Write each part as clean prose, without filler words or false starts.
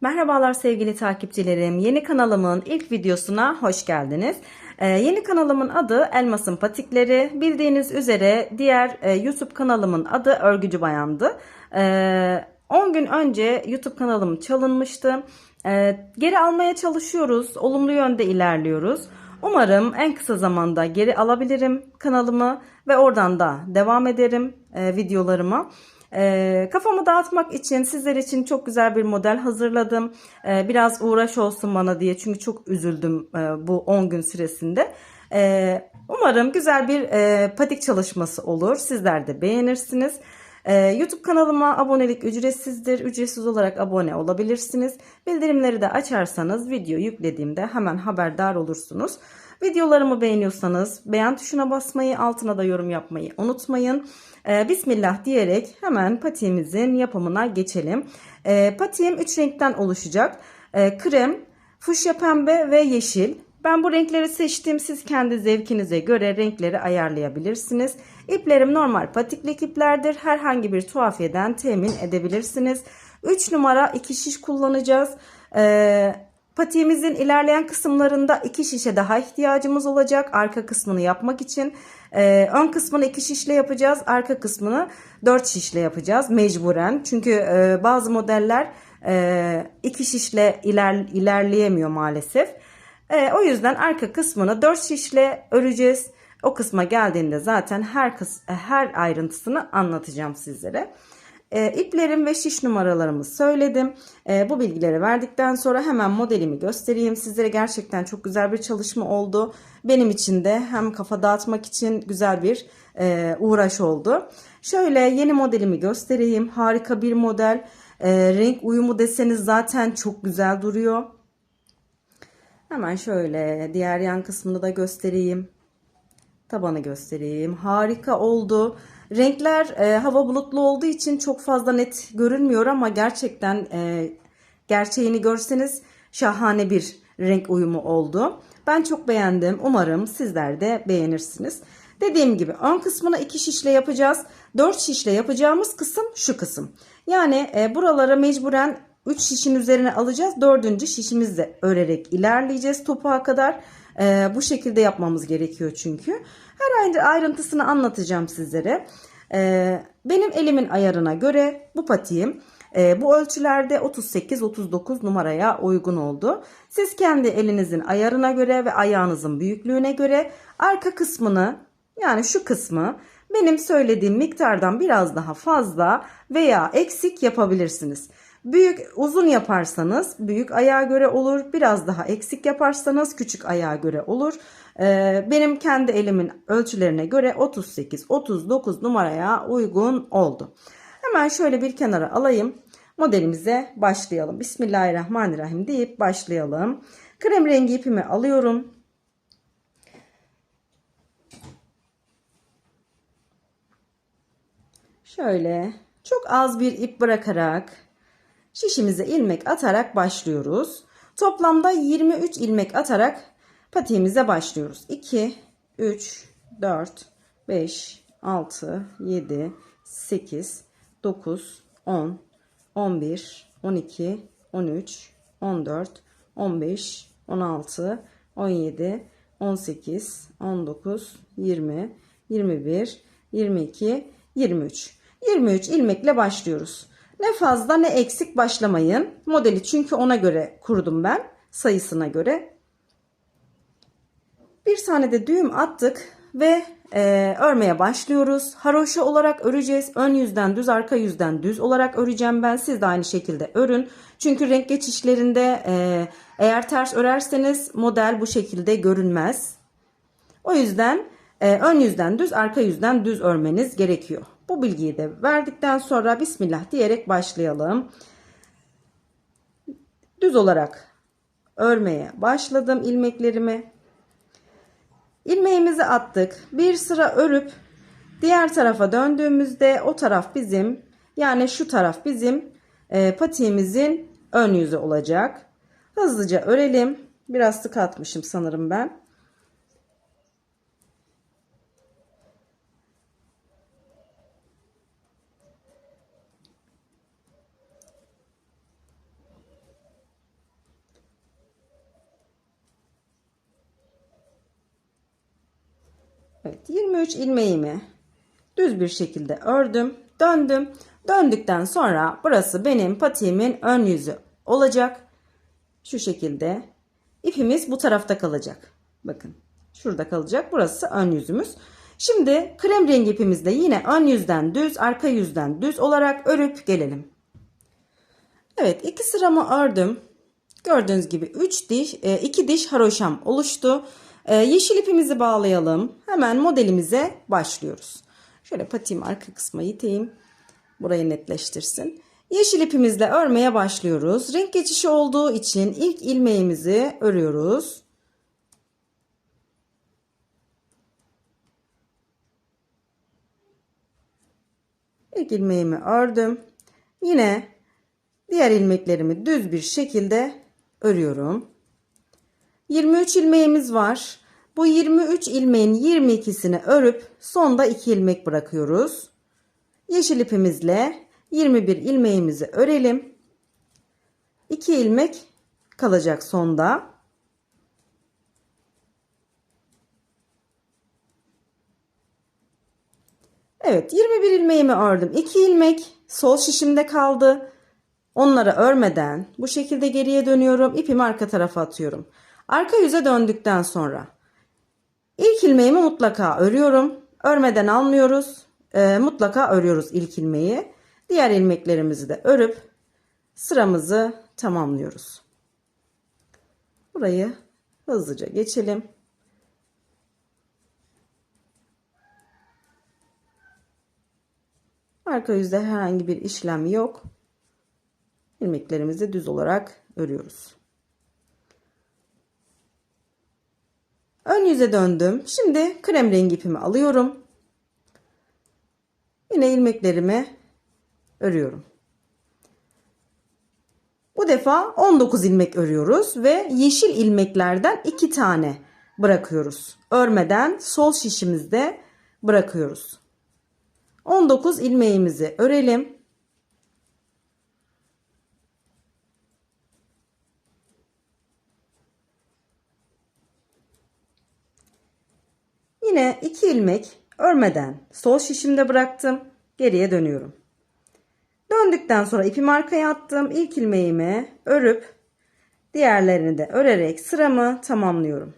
Merhabalar sevgili takipçilerim. Yeni kanalımın ilk videosuna hoş geldiniz. Yeni kanalımın adı Elmas'ın Patikleri. Bildiğiniz üzere diğer YouTube kanalımın adı Örgücü Bayan'dı. 10 gün önce YouTube kanalım çalınmıştı. Geri almaya çalışıyoruz. Olumlu yönde ilerliyoruz. Umarım en kısa zamanda geri alabilirim kanalımı ve oradan da devam ederim videolarıma. Kafamı dağıtmak için sizler için çok güzel bir model hazırladım. Biraz uğraş olsun bana diye çünkü çok üzüldüm bu 10 gün süresinde. Umarım güzel bir patik çalışması olur. Sizler de beğenirsiniz. YouTube kanalıma abonelik ücretsizdir. Ücretsiz olarak abone olabilirsiniz. Bildirimleri de açarsanız video yüklediğimde hemen haberdar olursunuz. Videolarımı beğeniyorsanız beğen tuşuna basmayı, altına da yorum yapmayı unutmayın. Bismillah diyerek hemen patiğimizin yapımına geçelim. Patiğim 3 renkten oluşacak. Krem, fuşya pembe ve yeşil. Ben bu renkleri seçtim. Siz kendi zevkinize göre renkleri ayarlayabilirsiniz. İplerim normal patiklik iplerdir. Herhangi bir tuhafiyeden temin edebilirsiniz. 3 numara 2 şiş kullanacağız. Patiğimizin ilerleyen kısımlarında 2 şişe daha ihtiyacımız olacak. Arka kısmını yapmak için. Ön kısmını 2 şişle yapacağız. Arka kısmını 4 şişle yapacağız. Mecburen. Çünkü bazı modeller 2 şişle ilerleyemiyor maalesef. O yüzden arka kısmını 4 şişle öreceğiz. O kısma geldiğinde zaten her ayrıntısını anlatacağım sizlere. İplerim ve şiş numaralarımı söyledim. Bu bilgileri verdikten sonra hemen modelimi göstereyim. Sizlere gerçekten çok güzel bir çalışma oldu. Benim için de hem kafa dağıtmak için güzel bir uğraş oldu. Şöyle yeni modelimi göstereyim. Harika bir model. Renk uyumu deseniz zaten çok güzel duruyor. Hemen şöyle diğer yan kısmını da göstereyim. Tabanı göstereyim. Harika oldu. Renkler hava bulutlu olduğu için çok fazla net görünmüyor ama gerçekten gerçeğini görseniz şahane bir renk uyumu oldu. Ben çok beğendim. Umarım sizler de beğenirsiniz. Dediğim gibi ön kısmını 2 şişle yapacağız. 4 şişle yapacağımız kısım şu kısım. Yani buralara mecburen 3 şişin üzerine alacağız. 4. şişimizle örerek ilerleyeceğiz topuğa kadar. Bu şekilde yapmamız gerekiyor çünkü. Her ayrıntısını anlatacağım sizlere. Benim elimin ayarına göre bu patiğim bu ölçülerde 38-39 numaraya uygun oldu. Siz kendi elinizin ayarına göre ve ayağınızın büyüklüğüne göre arka kısmını, yani şu kısmı benim söylediğim miktardan biraz daha fazla veya eksik yapabilirsiniz. Büyük uzun yaparsanız büyük ayağa göre olur. Biraz daha eksik yaparsanız küçük ayağa göre olur. Benim kendi elimin ölçülerine göre 38-39 numaraya uygun oldu. Hemen şöyle bir kenara alayım. Modelimize başlayalım. Bismillahirrahmanirrahim deyip başlayalım. Krem rengi ipimi alıyorum. Şöyle çok az bir ip bırakarak şişimize ilmek atarak başlıyoruz. Toplamda 23 ilmek atarak patiğimize başlıyoruz. 2, 3, 4, 5, 6, 7, 8, 9, 10, 11, 12, 13, 14, 15, 16, 17, 18, 19, 20, 21, 22, 23. 23 ilmekle başlıyoruz. Ne fazla ne eksik başlamayın. Modeli çünkü ona göre kurdum ben. Sayısına göre. Bir tane de düğüm attık ve örmeye başlıyoruz. Haroşa olarak öreceğiz. Ön yüzden düz, arka yüzden düz olarak öreceğim ben. Siz de aynı şekilde örün. Çünkü renk geçişlerinde eğer ters örerseniz model bu şekilde görünmez. O yüzden ön yüzden düz, arka yüzden düz örmeniz gerekiyor. Bu bilgiyi de verdikten sonra Bismillah diyerek başlayalım. Düz olarak örmeye başladım ilmeklerimi. İlmeğimizi attık. Bir sıra örüp diğer tarafa döndüğümüzde o taraf bizim, yani şu taraf bizim patiğimizin ön yüzü olacak. Hızlıca örelim. Biraz sık atmışım sanırım ben. Evet, 23 ilmeğimi düz bir şekilde ördüm, döndüm. Döndükten sonra burası benim patiğimin ön yüzü olacak. Şu şekilde ipimiz bu tarafta kalacak. Bakın şurada kalacak. Burası ön yüzümüz. Şimdi krem rengi ipimizle yine ön yüzden düz, arka yüzden düz olarak örüp gelelim. Evet, 2 sıramı ördüm. Gördüğünüz gibi 2 diş haroşam oluştu. Yeşil ipimizi bağlayalım. Hemen modelimize başlıyoruz. Şöyle patiğim arka kısma iteyim. Burayı netleştirsin. Yeşil ipimizle örmeye başlıyoruz. Renk geçişi olduğu için ilk ilmeğimizi örüyoruz. İlk ilmeğimi ördüm. Yine diğer ilmeklerimi düz bir şekilde örüyorum. 23 ilmeğimiz var. Bu 23 ilmeğin 22'sini örüp sonda 2 ilmek bırakıyoruz. Yeşil ipimizle 21 ilmeğimizi örelim. 2 ilmek kalacak sonda. Evet, 21 ilmeğimi ördüm. 2 ilmek sol şişimde kaldı. Onları örmeden bu şekilde geriye dönüyorum. İpimi arka tarafa atıyorum. Arka yüze döndükten sonra ilk ilmeğimi mutlaka örüyorum. Örmeden almıyoruz. Mutlaka örüyoruz ilk ilmeği. Diğer ilmeklerimizi de örüp sıramızı tamamlıyoruz. Burayı hızlıca geçelim. Arka yüzde herhangi bir işlem yok. İlmeklerimizi düz olarak örüyoruz. Ön yüze döndüm. Şimdi krem rengi ipimi alıyorum. Yine ilmeklerimi örüyorum. Bu defa 19 ilmek örüyoruz ve yeşil ilmeklerden 2 tane bırakıyoruz. Örmeden sol şişimizde bırakıyoruz. 19 ilmeğimizi örelim. Yine 2 ilmek örmeden sol şişimde bıraktım. Geriye dönüyorum. Döndükten sonra ipimi arkaya attım. İlk ilmeğimi örüp diğerlerini de örerek sıramı tamamlıyorum.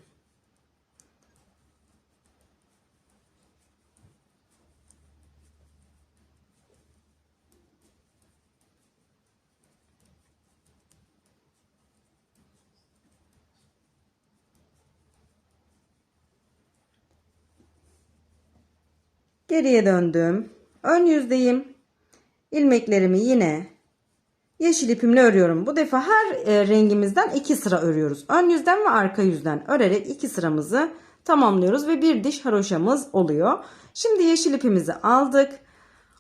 Geriye döndüm. Ön yüzdeyim. İlmeklerimi yine yeşil ipimle örüyorum. Bu defa her rengimizden 2 sıra örüyoruz. Ön yüzden ve arka yüzden örerek 2 sıramızı tamamlıyoruz ve bir diş haroşamız oluyor. Şimdi yeşil ipimizi aldık.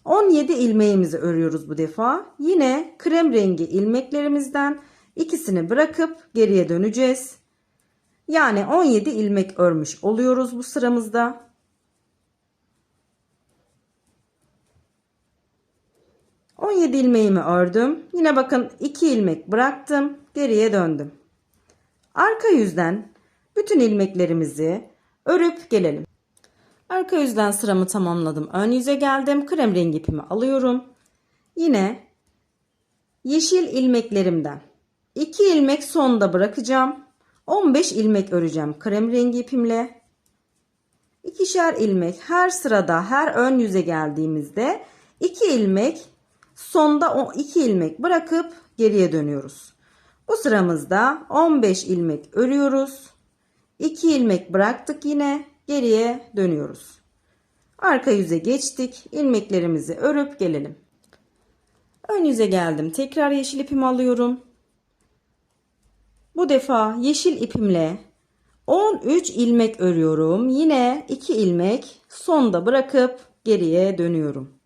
17 ilmeğimizi örüyoruz bu defa. Yine krem rengi ilmeklerimizden ikisini bırakıp geriye döneceğiz. Yani 17 ilmek örmüş oluyoruz bu sıramızda. 17 ilmeğimi ördüm. Yine bakın 2 ilmek bıraktım. Geriye döndüm. Arka yüzden bütün ilmeklerimizi örüp gelelim. Arka yüzden sıramı tamamladım. Ön yüze geldim. Krem rengi ipimi alıyorum. Yine yeşil ilmeklerimden 2 ilmek sonda bırakacağım. 15 ilmek öreceğim krem rengi ipimle. İkişer ilmek her sırada, her ön yüze geldiğimizde 2 ilmek sonda o 2 ilmek bırakıp geriye dönüyoruz. Bu sıramızda 15 ilmek örüyoruz. 2 ilmek bıraktık, yine geriye dönüyoruz. Arka yüze geçtik. İlmeklerimizi örüp gelelim. Ön yüze geldim. Tekrar yeşil ipimi alıyorum. Bu defa yeşil ipimle 13 ilmek örüyorum. Yine 2 ilmek sonda bırakıp geriye dönüyorum.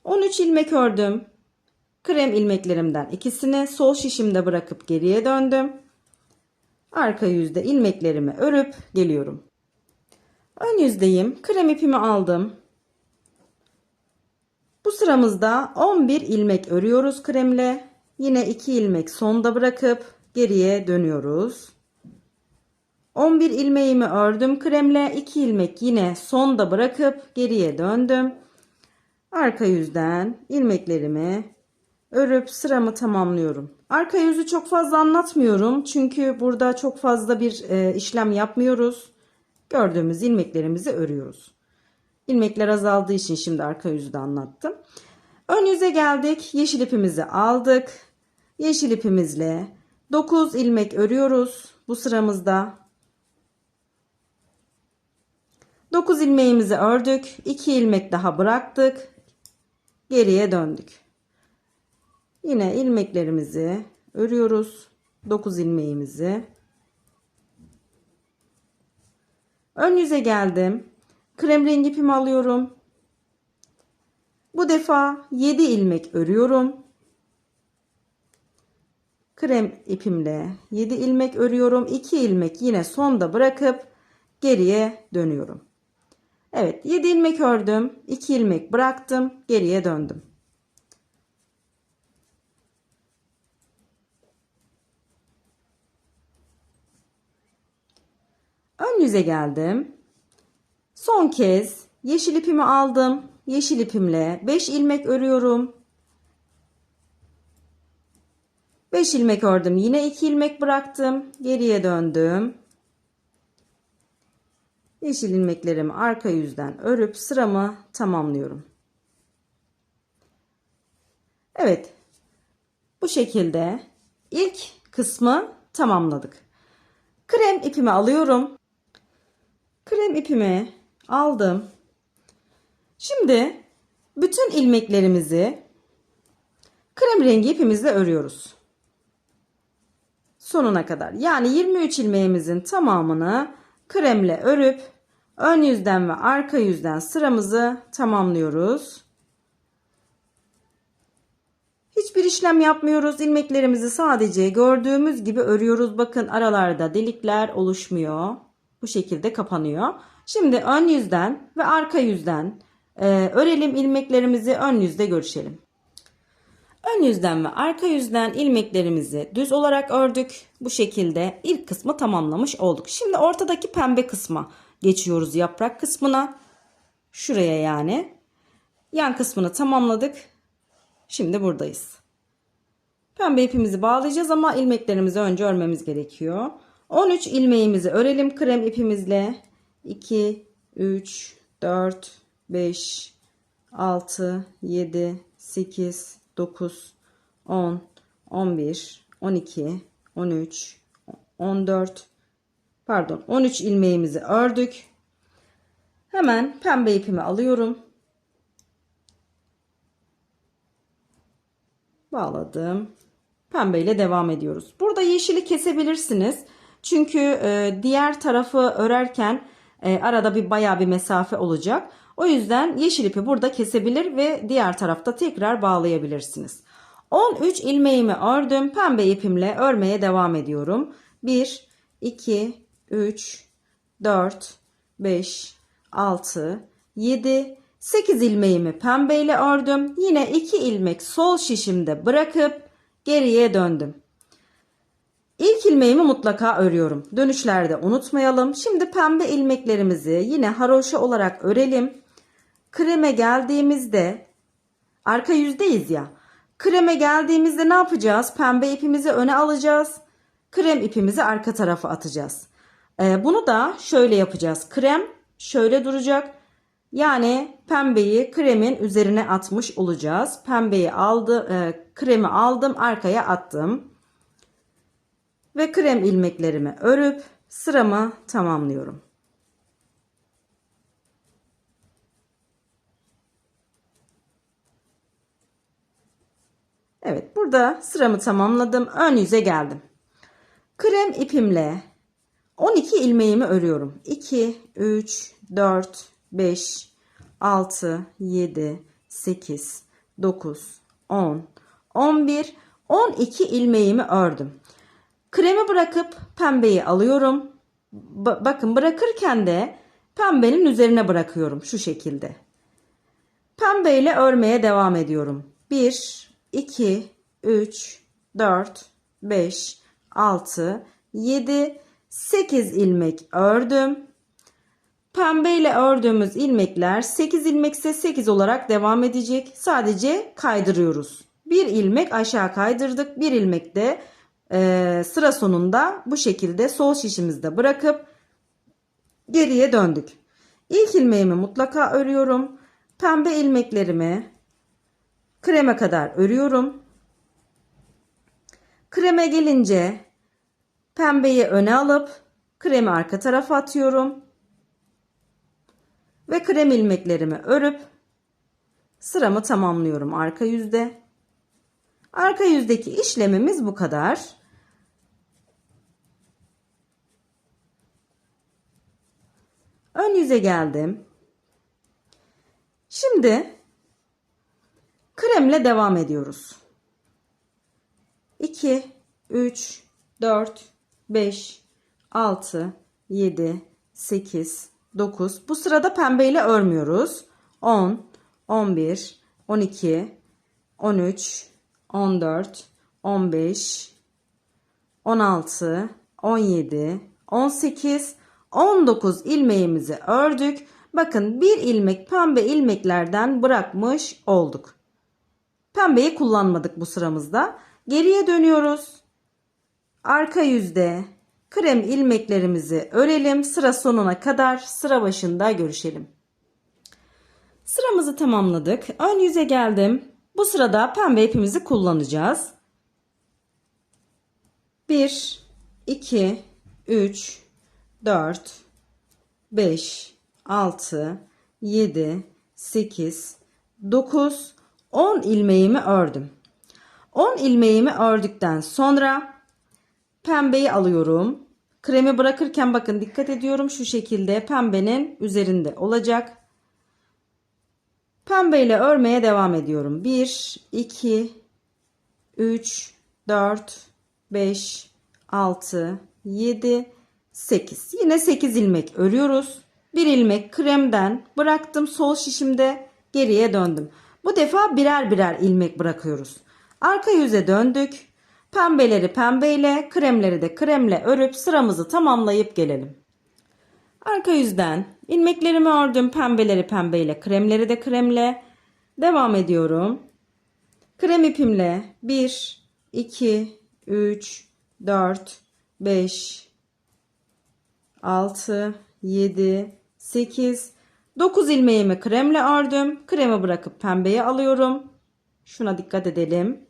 13 ilmek ördüm. Krem ilmeklerimden ikisini sol şişimde bırakıp geriye döndüm. Arka yüzde ilmeklerimi örüp geliyorum. Ön yüzdeyim. Krem ipimi aldım. Bu sıramızda 11 ilmek örüyoruz kremle. Yine 2 ilmek sonda bırakıp geriye dönüyoruz. 11 ilmeğimi ördüm kremle. 2 ilmek yine sonda bırakıp geriye döndüm. Arka yüzden ilmeklerimi örüp sıramı tamamlıyorum. Arka yüzü çok fazla anlatmıyorum. Çünkü burada çok fazla bir işlem yapmıyoruz. Gördüğümüz ilmeklerimizi örüyoruz. İlmekler azaldığı için şimdi arka yüzü de anlattım. Ön yüze geldik. Yeşil ipimizi aldık. Yeşil ipimizle 9 ilmek örüyoruz bu sıramızda. 9 ilmeğimizi ördük. 2 ilmek daha bıraktık. Geriye döndük. Yine ilmeklerimizi örüyoruz. 9 ilmeğimizi. Ön yüze geldim. Krem rengi ipimi alıyorum. Bu defa 7 ilmek örüyorum. Krem ipimle 7 ilmek örüyorum. 2 ilmek yine sonda bırakıp geriye dönüyorum. Evet, 7 ilmek ördüm. 2 ilmek bıraktım. Geriye döndüm. Ön yüze geldim. Son kez yeşil ipimi aldım. Yeşil ipimle 5 ilmek örüyorum. 5 ilmek ördüm. Yine 2 ilmek bıraktım. Geriye döndüm. Yeşil ilmeklerimi arka yüzden örüp sıramı tamamlıyorum. Evet. Bu şekilde ilk kısmı tamamladık. Krem ipimi alıyorum. Krem ipimi aldım. Şimdi bütün ilmeklerimizi krem rengi ipimizle örüyoruz. Sonuna kadar. Yani 23 ilmeğimizin tamamını kremle örüp ön yüzden ve arka yüzden sıramızı tamamlıyoruz. Hiçbir işlem yapmıyoruz. İlmeklerimizi sadece gördüğümüz gibi örüyoruz. Bakın aralarda delikler oluşmuyor. Bu şekilde kapanıyor. Şimdi ön yüzden ve arka yüzden örelim ilmeklerimizi, ön yüzde görüşelim. Ön yüzden ve arka yüzden ilmeklerimizi düz olarak ördük. Bu şekilde ilk kısmı tamamlamış olduk. Şimdi ortadaki pembe kısma geçiyoruz, yaprak kısmına. Şuraya yani. Yan kısmını tamamladık. Şimdi buradayız. Pembe ipimizi bağlayacağız ama ilmeklerimizi önce örmemiz gerekiyor. 13 ilmeğimizi örelim krem ipimizle. 2, 3, 4, 5, 6, 7, 8, 9, 10, 11, 12, 13, 14, 13 ilmeğimizi ördük. Hemen pembe ipimi alıyorum. Bağladım. Pembe ile devam ediyoruz. Burada yeşili kesebilirsiniz. Çünkü diğer tarafı örerken arada bayağı bir mesafe olacak. O yüzden yeşil ipi burada kesebilir ve diğer tarafta tekrar bağlayabilirsiniz. 13 ilmeğimi ördüm. Pembe ipimle örmeye devam ediyorum. 1, 2, 3, 4, 5, 6, 7, 8 ilmeğimi pembeyle ördüm. Yine 2 ilmek sol şişimde bırakıp geriye döndüm. İlk ilmeğimi mutlaka örüyorum. Dönüşlerde unutmayalım. Şimdi pembe ilmeklerimizi yine haroşa olarak örelim. Kreme geldiğimizde arka yüzdeyiz ya. Kreme geldiğimizde ne yapacağız? Pembe ipimizi öne alacağız. Krem ipimizi arka tarafa atacağız. Bunu da şöyle yapacağız. Krem şöyle duracak. Yani pembeyi kremin üzerine atmış olacağız. Kremi aldım, arkaya attım. Ve krem ilmeklerimi örüp sıramı tamamlıyorum. Evet, burada sıramı tamamladım. Ön yüze geldim. Krem ipimle 12 ilmeğimi örüyorum. 2, 3, 4, 5, 6, 7, 8, 9, 10, 11, 12 ilmeğimi ördüm. Kremi bırakıp pembeyi alıyorum. Bakın bırakırken de pembenin üzerine bırakıyorum şu şekilde. Pembeyle örmeye devam ediyorum. 1, 2, 3, 4, 5, 6, 7, 8 ilmek ördüm. Pembe ile ördüğümüz ilmekler 8 ilmekse 8 olarak devam edecek. Sadece kaydırıyoruz. Bir ilmek aşağı kaydırdık. Bir ilmek de sıra sonunda bu şekilde sol şişimizde bırakıp geriye döndük. İlk ilmeğimi mutlaka örüyorum. Pembe ilmeklerimi kreme kadar örüyorum. Kreme gelince pembeyi öne alıp kremi arka tarafa atıyorum. Ve krem ilmeklerimi örüp sıramı tamamlıyorum arka yüzde. Arka yüzdeki işlemimiz bu kadar. Ön yüze geldim. Şimdi kremle devam ediyoruz. 2, 3, 4, 5, 6, 7, 8, 9. Bu sırada pembeyle örmüyoruz. 10, 11, 12, 13, 14, 15, 16, 17, 18, 19 ilmeğimizi ördük. Bakın bir ilmek pembe ilmeklerden bırakmış olduk. Pembeyi kullanmadık bu sıramızda. Geriye dönüyoruz. Arka yüzde krem ilmeklerimizi örelim. Sıra sonuna kadar sıra başında görüşelim. Sıramızı tamamladık. Ön yüze geldim. Bu sırada pembe ipimizi kullanacağız. 1, 2, 3, 4, 5, 6, 7, 8, 9, 10 ilmeğimi ördüm. 10 ilmeğimi ördükten sonra pembeyi alıyorum. Kremi bırakırken bakın dikkat ediyorum, şu şekilde pembenin üzerinde olacak. Pembeyle örmeye devam ediyorum. 1, 2, 3, 4, 5, 6, 7, 8. Yine 8 ilmek örüyoruz. Bir ilmek kremden bıraktım sol şişimde, geriye döndüm. Bu defa birer birer ilmek bırakıyoruz. Arka yüze döndük. Pembeleri pembeyle, kremleri de kremle örüp sıramızı tamamlayıp gelelim. Arka yüzden ilmeklerimi ördüm. Pembeleri pembeyle, kremleri de kremle devam ediyorum. Krem ipimle 1, 2, 3, 4, 5, 6, 7, 8, 9 ilmeğimi kremle ördüm. Kremi bırakıp pembeyi alıyorum. Şuna dikkat edelim.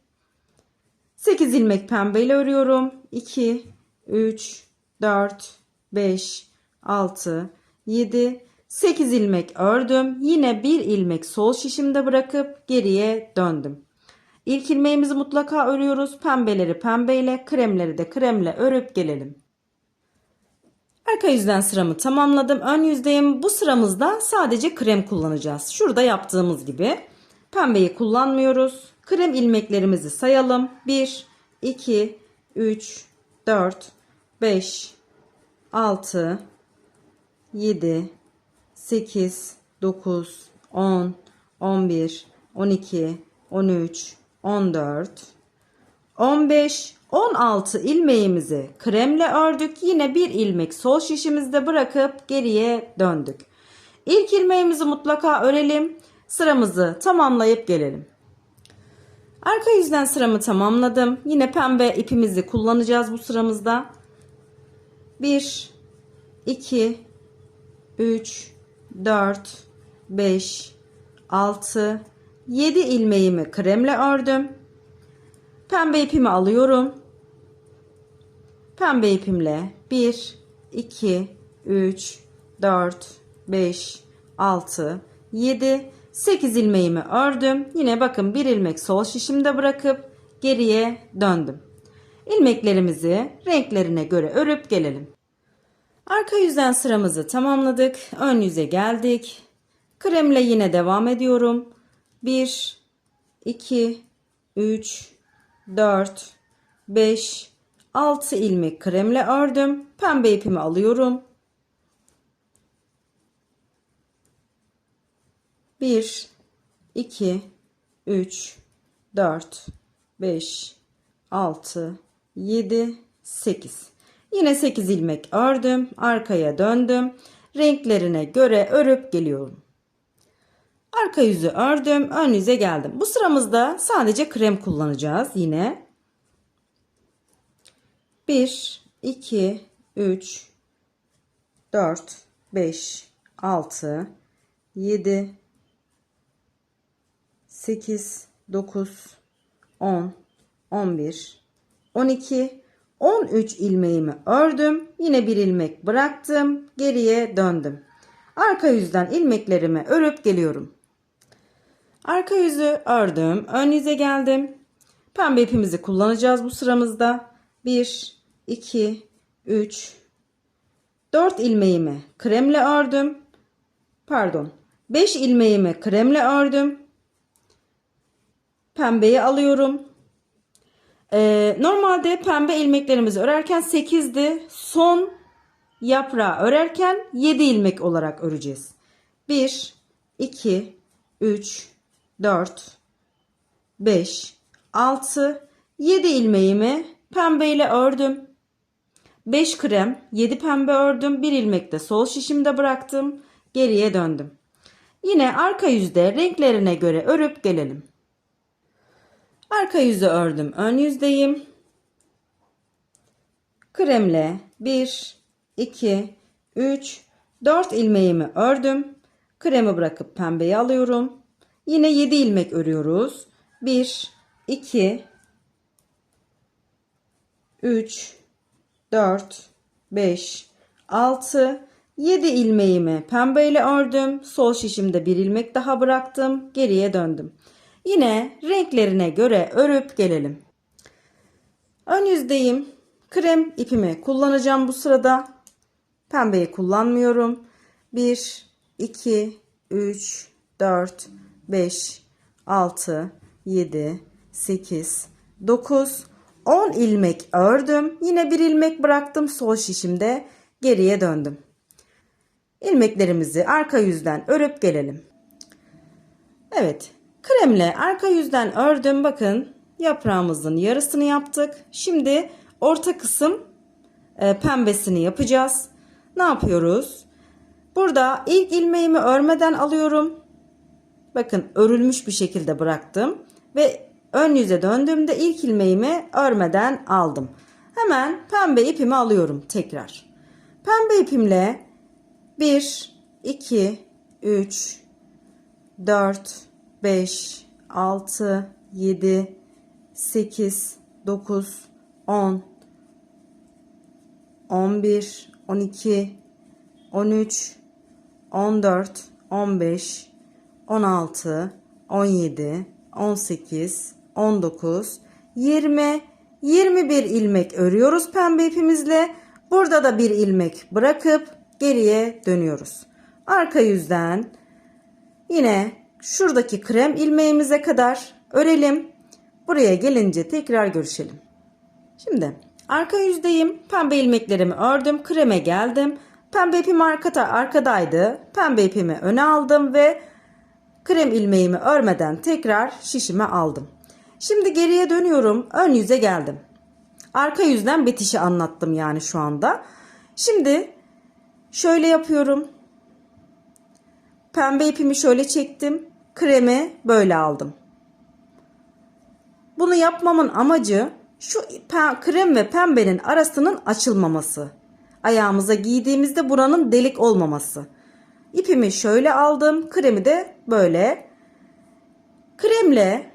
8 ilmek pembeyle örüyorum. 2, 3, 4, 5, 6, 7, 8 ilmek ördüm. Yine bir ilmek sol şişimde bırakıp geriye döndüm. İlk ilmeğimizi mutlaka örüyoruz. Pembeleri pembeyle, kremleri de kremle örüp gelelim. Arka yüzden sıramı tamamladım. Ön yüzdeyim. Bu sıramızda sadece krem kullanacağız. Şurada yaptığımız gibi. Pembeyi kullanmıyoruz. Krem ilmeklerimizi sayalım. 1, 2, 3, 4, 5, 6, 7, 8, 9, 10, 11, 12, 13, 14, 15, 16 ilmeğimizi kremle ördük. Yine bir ilmek sol şişimizde bırakıp geriye döndük. İlk ilmeğimizi mutlaka örelim. Sıramızı tamamlayıp gelelim. Arka yüzden sıramı tamamladım. Yine pembe ipimizi kullanacağız bu sıramızda. 1, 2, 3, 4, 5, 6, 7 ilmeğimi kremle ördüm. Pembe ipimi alıyorum. Pembe ipimle 1, 2, 3, 4, 5, 6, 7, 8 ilmeğimi ördüm. Yine bakın bir ilmek sol şişimde bırakıp geriye döndüm. İlmeklerimizi renklerine göre örüp gelelim. Arka yüzden sıramızı tamamladık. Ön yüze geldik. Kremle yine devam ediyorum. 1, 2, 3, 4, 5, 6 ilmek kremle ördüm. Pembe ipimi alıyorum. 1, 2, 3, 4, 5, 6, 7, 8. Yine 8 ilmek ördüm. Arkaya döndüm. Renklerine göre örüp geliyorum. Arka yüzü ördüm. Ön yüze geldim. Bu sıramızda sadece krem kullanacağız yine. 1, 2, 3, 4, 5, 6, 7, 8, 9, 10, 11, 12, 13 ilmeğimi ördüm. Yine bir ilmek bıraktım. Geriye döndüm. Arka yüzden ilmeklerimi örüp geliyorum. Arka yüzü ördüm. Ön yüze geldim. Pembe ipimizi kullanacağız bu sıramızda. 1, 2, 3, 4 ilmeğimi kremle ördüm. Pardon. 5 ilmeğimi kremle ördüm. Pembeyi alıyorum. Normalde pembe ilmeklerimizi örerken 8'di. Son yaprağı örerken 7 ilmek olarak öreceğiz. 1, 2, 3, 4, 5, 6, 7 ilmeğimi pembeyle ördüm. 5 krem, 7 pembe ördüm. 1 ilmek de sol şişimde bıraktım. Geriye döndüm. Yine arka yüzde renklerine göre örüp gelelim. Arka yüzü ördüm. Ön yüzdeyim. Kremle 1, 2, 3, 4 ilmeğimi ördüm. Kremi bırakıp pembeyi alıyorum. Yine 7 ilmek örüyoruz. 1, 2, 3, 4, 5, 6, 7 ilmeğimi pembeyle ördüm. Sol şişimde bir ilmek daha bıraktım. Geriye döndüm. Yine renklerine göre örüp gelelim. Ön yüzdeyim. Krem ipimi kullanacağım bu sırada. Pembeyi kullanmıyorum. 1, 2, 3, 4, 5, 6, 7, 8, 9, 10 ilmek ördüm. Yine bir ilmek bıraktım sol şişimde. Geriye döndüm. İlmeklerimizi arka yüzden örüp gelelim. Evet. Kremle arka yüzden ördüm. Bakın yaprağımızın yarısını yaptık. Şimdi orta kısım pembesini yapacağız. Ne yapıyoruz? Burada ilk ilmeğimi örmeden alıyorum. Bakın örülmüş bir şekilde bıraktım. Ve ön yüze döndüğümde ilk ilmeğimi örmeden aldım. Hemen pembe ipimi alıyorum tekrar. Pembe ipimle 1, 2, 3, 4, 5, 6, 7, 8, 9, 10, 11, 12, 13, 14, 15, 16, 17, 18, 19, 20, 21 ilmek örüyoruz pembe ipimizle. Burada da bir ilmek bırakıp geriye dönüyoruz. Arka yüzden yine şuradaki krem ilmeğimize kadar örelim. Buraya gelince tekrar görüşelim. Şimdi arka yüzdeyim. Pembe ilmeklerimi ördüm. Kreme geldim. Pembe ipim arkadaydı. Pembe ipimi öne aldım ve krem ilmeğimi örmeden tekrar şişime aldım. Şimdi geriye dönüyorum. Ön yüze geldim. Arka yüzden bitişi anlattım yani şu anda. Şimdi şöyle yapıyorum. Pembe ipimi şöyle çektim. Kremi böyle aldım. Bunu yapmamın amacı şu krem ve pembenin arasının açılmaması. Ayağımıza giydiğimizde buranın delik olmaması. İpimi şöyle aldım. Kremi de böyle. Kremle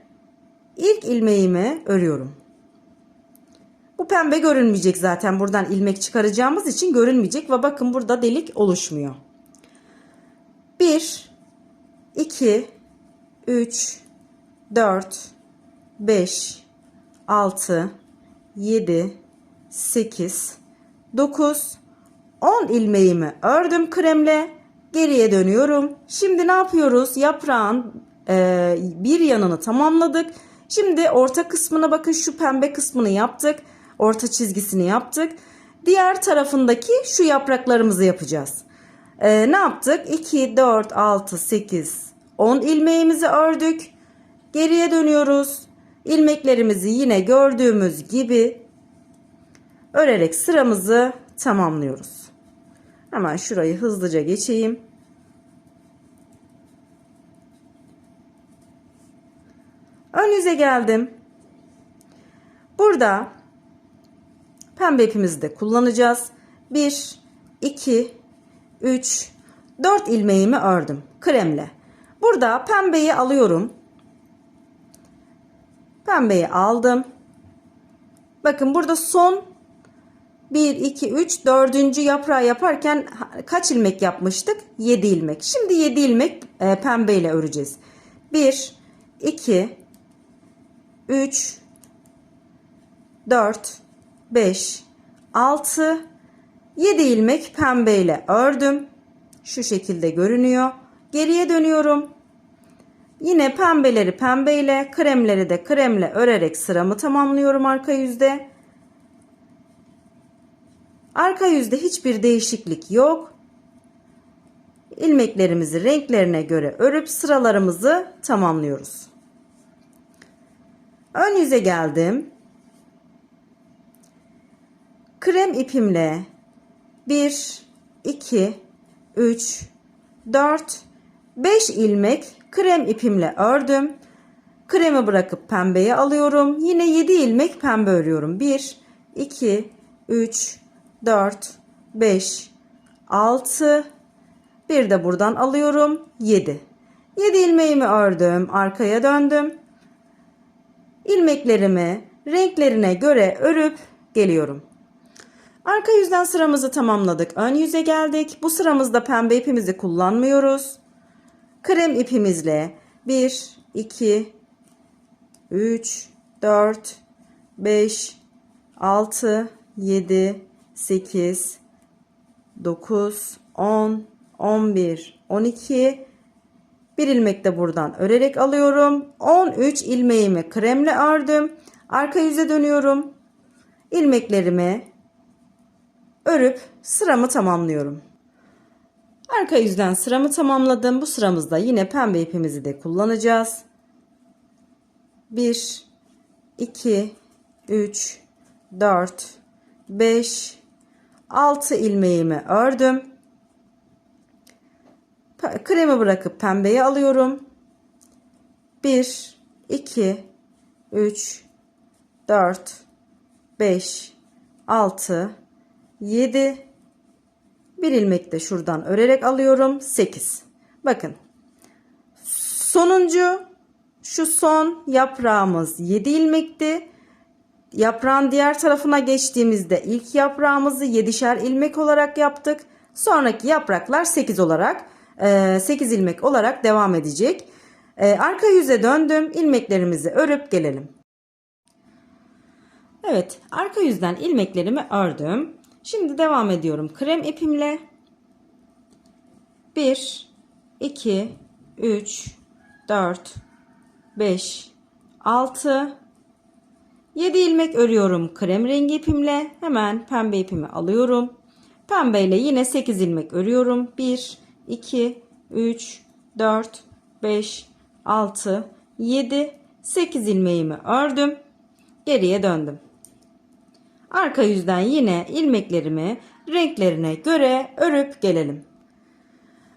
ilk ilmeğimi örüyorum. Bu pembe görünmeyecek zaten. Buradan ilmek çıkaracağımız için görünmeyecek. Ve bakın burada delik oluşmuyor. 1, 2, 3, 4, 5, 6, 7, 8, 9, 10 ilmeğimi ördüm kremle. Geriye dönüyorum. Şimdi ne yapıyoruz? Yaprağın bir yanını tamamladık. Şimdi orta kısmına bakın, şu pembe kısmını yaptık. Orta çizgisini yaptık. Diğer tarafındaki şu yapraklarımızı yapacağız. Ne yaptık? 2, 4, 6, 8, 10 ilmeğimizi ördük. Geriye dönüyoruz. İlmeklerimizi yine gördüğümüz gibi örerek sıramızı tamamlıyoruz. Hemen şurayı hızlıca geçeyim. Ön yüze geldim. Burada pembe ipimizi de kullanacağız. 1, 2, 3, 4 ilmeğimi ördüm kremle. Burada pembeyi alıyorum. Pembeyi aldım. Bakın burada son 1, 2, 3, 4. yaprağı yaparken kaç ilmek yapmıştık? 7 ilmek. Şimdi 7 ilmek pembeyle öreceğiz. 1, 2, 3, 4, 5, 6, 7 ilmek pembeyle ördüm. Şu şekilde görünüyor. Geriye dönüyorum. Yine pembeleri pembeyle, kremleri de kremle örerek sıramı tamamlıyorum arka yüzde. Arka yüzde hiçbir değişiklik yok. İlmeklerimizi renklerine göre örüp sıralarımızı tamamlıyoruz. Ön yüze geldim. Krem ipimle 1, 2, 3, 4, 5 ilmek krem ipimle ördüm. Kremi bırakıp pembeye alıyorum. Yine 7 ilmek pembe örüyorum. 1, 2, 3, 4, 5, 6, bir de buradan alıyorum. 7. 7 ilmeğimi ördüm. Arkaya döndüm. İlmeklerimi renklerine göre örüp geliyorum. Arka yüzden sıramızı tamamladık. Ön yüze geldik. Bu sıramızda pembe ipimizi kullanmıyoruz. Krem ipimizle 1, 2, 3, 4, 5, 6, 7, 8, 9, 10, 11, 12. Bir ilmek de buradan örerek alıyorum. 13 ilmeğimi kremle ördüm. Arka yüze dönüyorum. İlmeklerimi örüp sıramı tamamlıyorum. Arka yüzden sıramı tamamladım. Bu sıramızda yine pembe ipimizi de kullanacağız. 1, 2, 3, 4, 5, 6 ilmeğimi ördüm. Kremi bırakıp pembeyi alıyorum. 1, 2, 3, 4, 5, 6, 7, bir ilmek de şuradan örerek alıyorum. 8. Bakın. Sonuncu şu son yaprağımız 7 ilmekti. Yaprağın diğer tarafına geçtiğimizde ilk yaprağımızı 7'şer ilmek olarak yaptık. Sonraki yapraklar 8 olarak 8 ilmek olarak devam edecek. Arka yüze döndüm. İlmeklerimizi örüp gelelim. Evet, arka yüzden ilmeklerimi ördüm. Şimdi devam ediyorum. Krem ipimle 1, 2, 3, 4, 5, 6, 7 ilmek örüyorum krem rengi ipimle. Hemen pembe ipimi alıyorum. Pembe ile yine 8 ilmek örüyorum. 1, 2, 3, 4, 5, 6, 7, 8 ilmeğimi ördüm. Geriye döndüm. Arka yüzden yine ilmeklerimi renklerine göre örüp gelelim.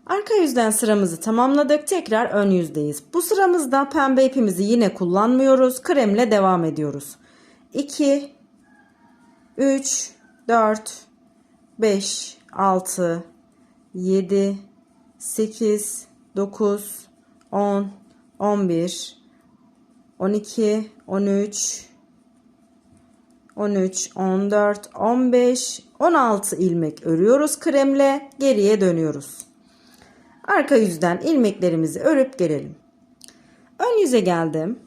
Arka yüzden sıramızı tamamladık. Tekrar ön yüzdeyiz. Bu sıramızda pembe ipimizi yine kullanmıyoruz. Kremle devam ediyoruz. 2, 3, 4, 5, 6, 7, 8, 9, 10, 11, 12, 13, 13, 14, 15, 16 ilmek örüyoruz kremle. Geriye dönüyoruz. Arka yüzden ilmeklerimizi örüp gelelim. Ön yüze geldim.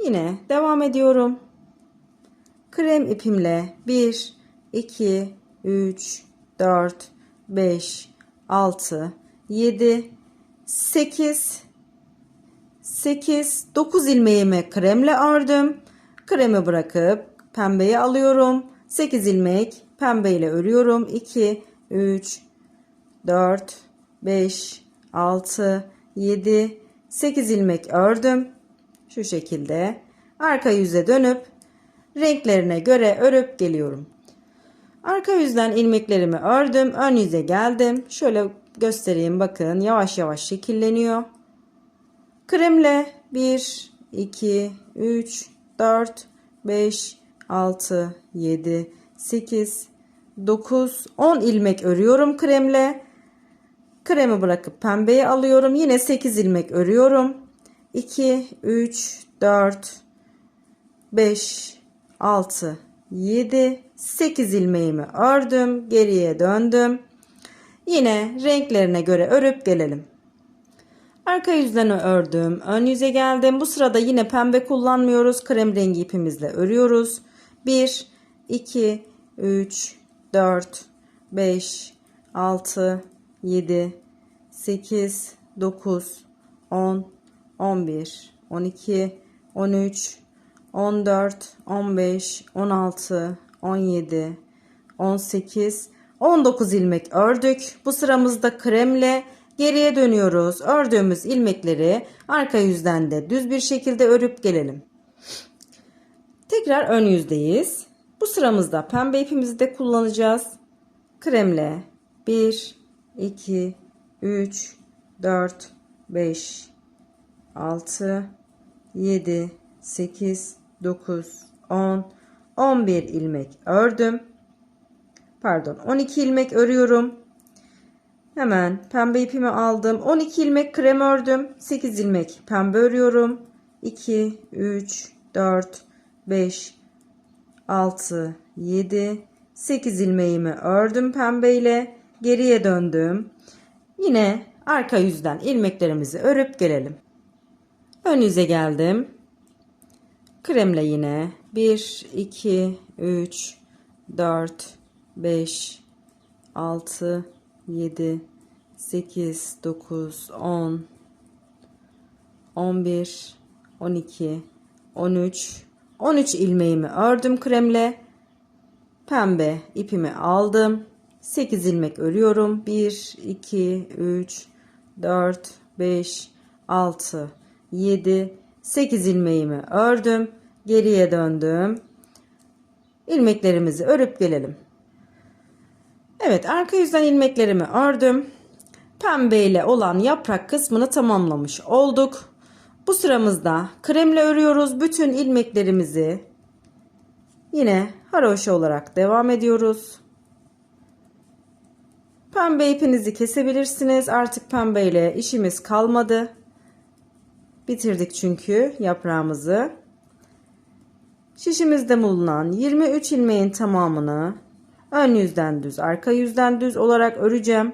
Yine devam ediyorum. Krem ipimle 1, 2, 3, 4, 5, 6, 7, 8, 9 ilmeğimi kremle ördüm. Kremi bırakıp pembeyi alıyorum. 8 ilmek pembeyle örüyorum. 2, 3, 4, 5, 6, 7, 8 ilmek ördüm. Şu şekilde arka yüze dönüp renklerine göre örüp geliyorum. Arka yüzden ilmeklerimi ördüm. Ön yüze geldim. Şöyle göstereyim, bakın yavaş yavaş şekilleniyor. Kremle 1, 2, 3, 4, 5, 6, 7, 8, 9, 10 ilmek örüyorum kremle. Kremi bırakıp pembeyi alıyorum. Yine 8 ilmek örüyorum. 2, 3, 4, 5, 6, 7, 8 ilmeğimi ördüm. Geriye döndüm. Yine renklerine göre örüp gelelim. Arka yüzden ördüm. Ön yüze geldim. Bu sırada yine pembe kullanmıyoruz. Krem rengi ipimizle örüyoruz. 1, 2, 3, 4, 5, 6, 7, 8, 9, 10, 11, 12, 13, 14, 15, 16, 17, 18, 19 ilmek ördük. Bu sıramızda kremle geriye dönüyoruz. Ördüğümüz ilmekleri arka yüzden de düz bir şekilde örüp gelelim. Tekrar ön yüzdeyiz. Bu sıramızda pembe ipimizi de kullanacağız. Kremle 1, 2, 3, 4, 5, 6, 7, 8, 9, 10, 11 ilmek ördüm. Pardon, 12 ilmek örüyorum. Hemen pembe ipimi aldım. 12 ilmek krem ördüm. 8 ilmek pembe örüyorum. 2, 3, 4, 5, 6, 7, 8 ilmeğimi ördüm pembeyle. Geriye döndüm. Yine arka yüzden ilmeklerimizi örüp gelelim. Ön yüze geldim. Kremle yine 1, 2, 3, 4, 5, 6, 7, 8, 9, 10, 11, 12, 13, 13 ilmeğimi ördüm kremle. Pembe ipimi aldım. 8 ilmek örüyorum. 1, 2, 3, 4, 5, 6, 7, 8 ilmeğimi ördüm. Geriye döndüm. İlmeklerimizi örüp gelelim. Evet, arka yüzden ilmeklerimi ördüm. Pembe ile olan yaprak kısmını tamamlamış olduk. Bu sıramızda kremle örüyoruz. Bütün ilmeklerimizi yine haroşa olarak devam ediyoruz. Pembe ipinizi kesebilirsiniz. Artık pembe ile işimiz kalmadı. Bitirdik çünkü yaprağımızı. Şişimizde bulunan 23 ilmeğin tamamını ön yüzden düz, arka yüzden düz olarak öreceğim.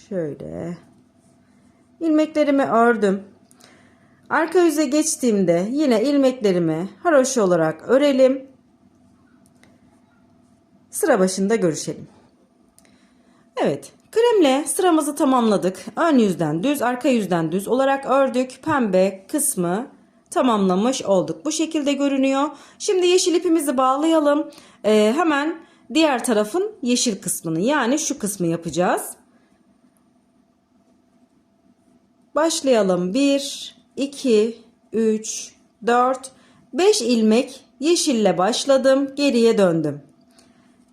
Şöyle. İlmeklerimi ördüm. Arka yüze geçtiğimde yine ilmeklerimi haroşa olarak örelim. Sıra başında görüşelim. Evet, kremle sıramızı tamamladık. Ön yüzden düz, arka yüzden düz olarak ördük. Pembe kısmı tamamlamış olduk. Bu şekilde görünüyor. Şimdi yeşil ipimizi bağlayalım. Hemen diğer tarafın yeşil kısmını, yani şu kısmı yapacağız. Başlayalım. 1, 2, 3, 4, 5 ilmek yeşille başladım. Geriye döndüm.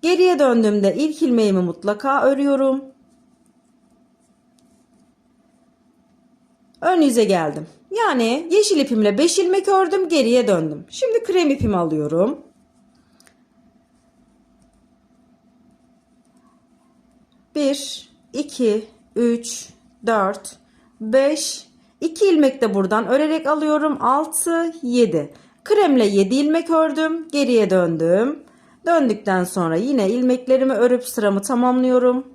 Geriye döndüğümde ilk ilmeğimi mutlaka örüyorum. Ön yüze geldim. Yani yeşil ipimle 5 ilmek ördüm, geriye döndüm. Şimdi krem ipimi alıyorum. Bir, 2, 3, 4, 5, 2 ilmek de buradan örerek alıyorum. 6, 7. Kremle 7 ilmek ördüm. Geriye döndüm. Döndükten sonra yine ilmeklerimi örüp sıramı tamamlıyorum.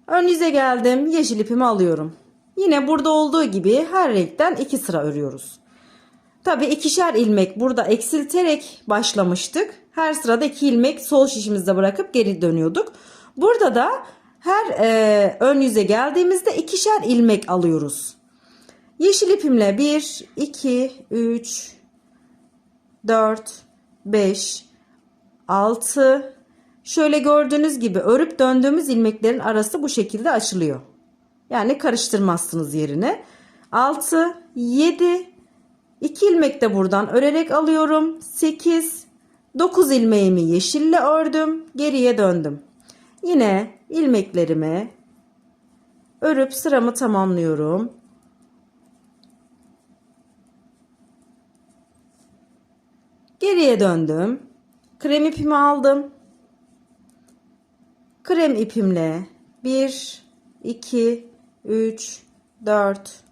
Ön yüze geldim. Yeşil ipimi alıyorum. Yine burada olduğu gibi her renkten 2 sıra örüyoruz. Tabi ikişer ilmek burada eksilterek başlamıştık. Her sırada 2 ilmek sol şişimizde bırakıp geri dönüyorduk. Burada da her ön yüze geldiğimizde ikişer ilmek alıyoruz. Yeşil ipimle 1, 2, 3, 4, 5, 6. Şöyle gördüğünüz gibi örüp döndüğümüz ilmeklerin arası bu şekilde açılıyor. Yani karıştırmazsınız yerine. 6, 7, 2 ilmek de buradan örerek alıyorum. 8, 9 ilmeğimi yeşille ördüm. Geriye döndüm. Yine ilmeklerimi örüp sıramı tamamlıyorum. Geriye döndüm. Krem ipimi aldım. Krem ipimle 1, 2, 3, 4,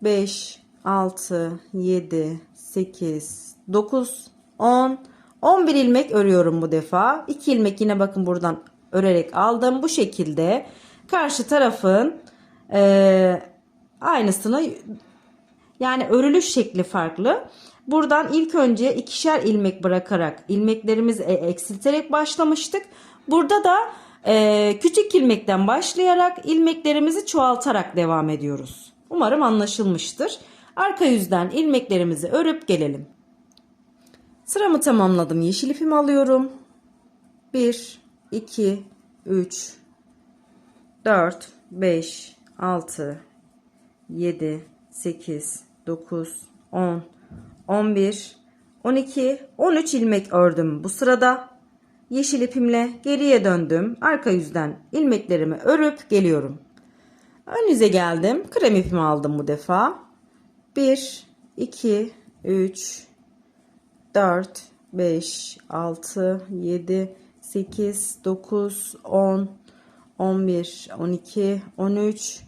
5, 6, 7, 8, 9, 10, 11 ilmek örüyorum bu defa. 2 ilmek yine bakın buradan örerek aldım. Bu şekilde karşı tarafın aynısını, yani örülüş şekli farklı. Buradan ilk önce ikişer ilmek bırakarak ilmeklerimizi eksilterek başlamıştık. Burada da küçük ilmekten başlayarak ilmeklerimizi çoğaltarak devam ediyoruz. Umarım anlaşılmıştır. Arka yüzden ilmeklerimizi örüp gelelim. Sıramı tamamladım. Yeşil ipimi alıyorum. 1, 2, 3, 4, 5, 6, 7, 8, 9, 10, 11, 12, 13 ilmek ördüm. Bu sırada yeşil ipimle geriye döndüm. Arka yüzden ilmeklerimi örüp geliyorum. Ön yüze geldim. Krem ipimi aldım bu defa. 1, 2, 3, 4, 5, 6, 7, 8, 9, 10, 11, 12, 13,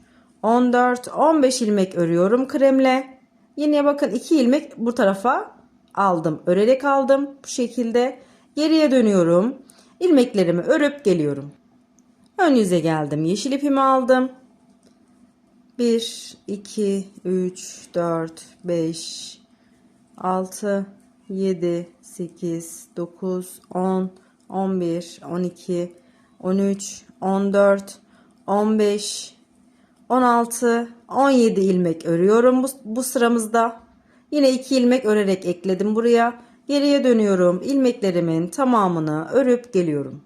14, 15 ilmek örüyorum kremle. Yine bakın 2 ilmek bu tarafa aldım. Örerek aldım. Bu şekilde geriye dönüyorum. İlmeklerimi örüp geliyorum. Ön yüze geldim. Yeşil ipimi aldım. 1, 2, 3, 4, 5, 6, 7, 8, 9, 10, 11, 12, 13, 14, 15, 16, 17 ilmek örüyorum bu sıramızda. Yine 2 ilmek örerek ekledim buraya. Geriye dönüyorum. İlmeklerimin tamamını örüp geliyorum.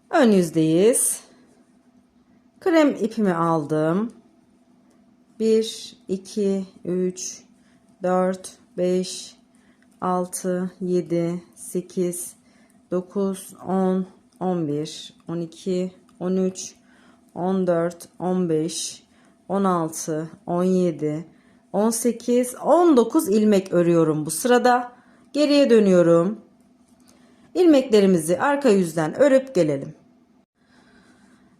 Ön yüzdeyiz. Krem ipimi aldım. 1, 2, 3, 4, 5, 6, 7, 8, 9, 10, 11, 12, 13, 14, 15, 16, 17, 18, 19 ilmek örüyorum bu sırada. Geriye dönüyorum. İlmeklerimizi arka yüzden örüp gelelim.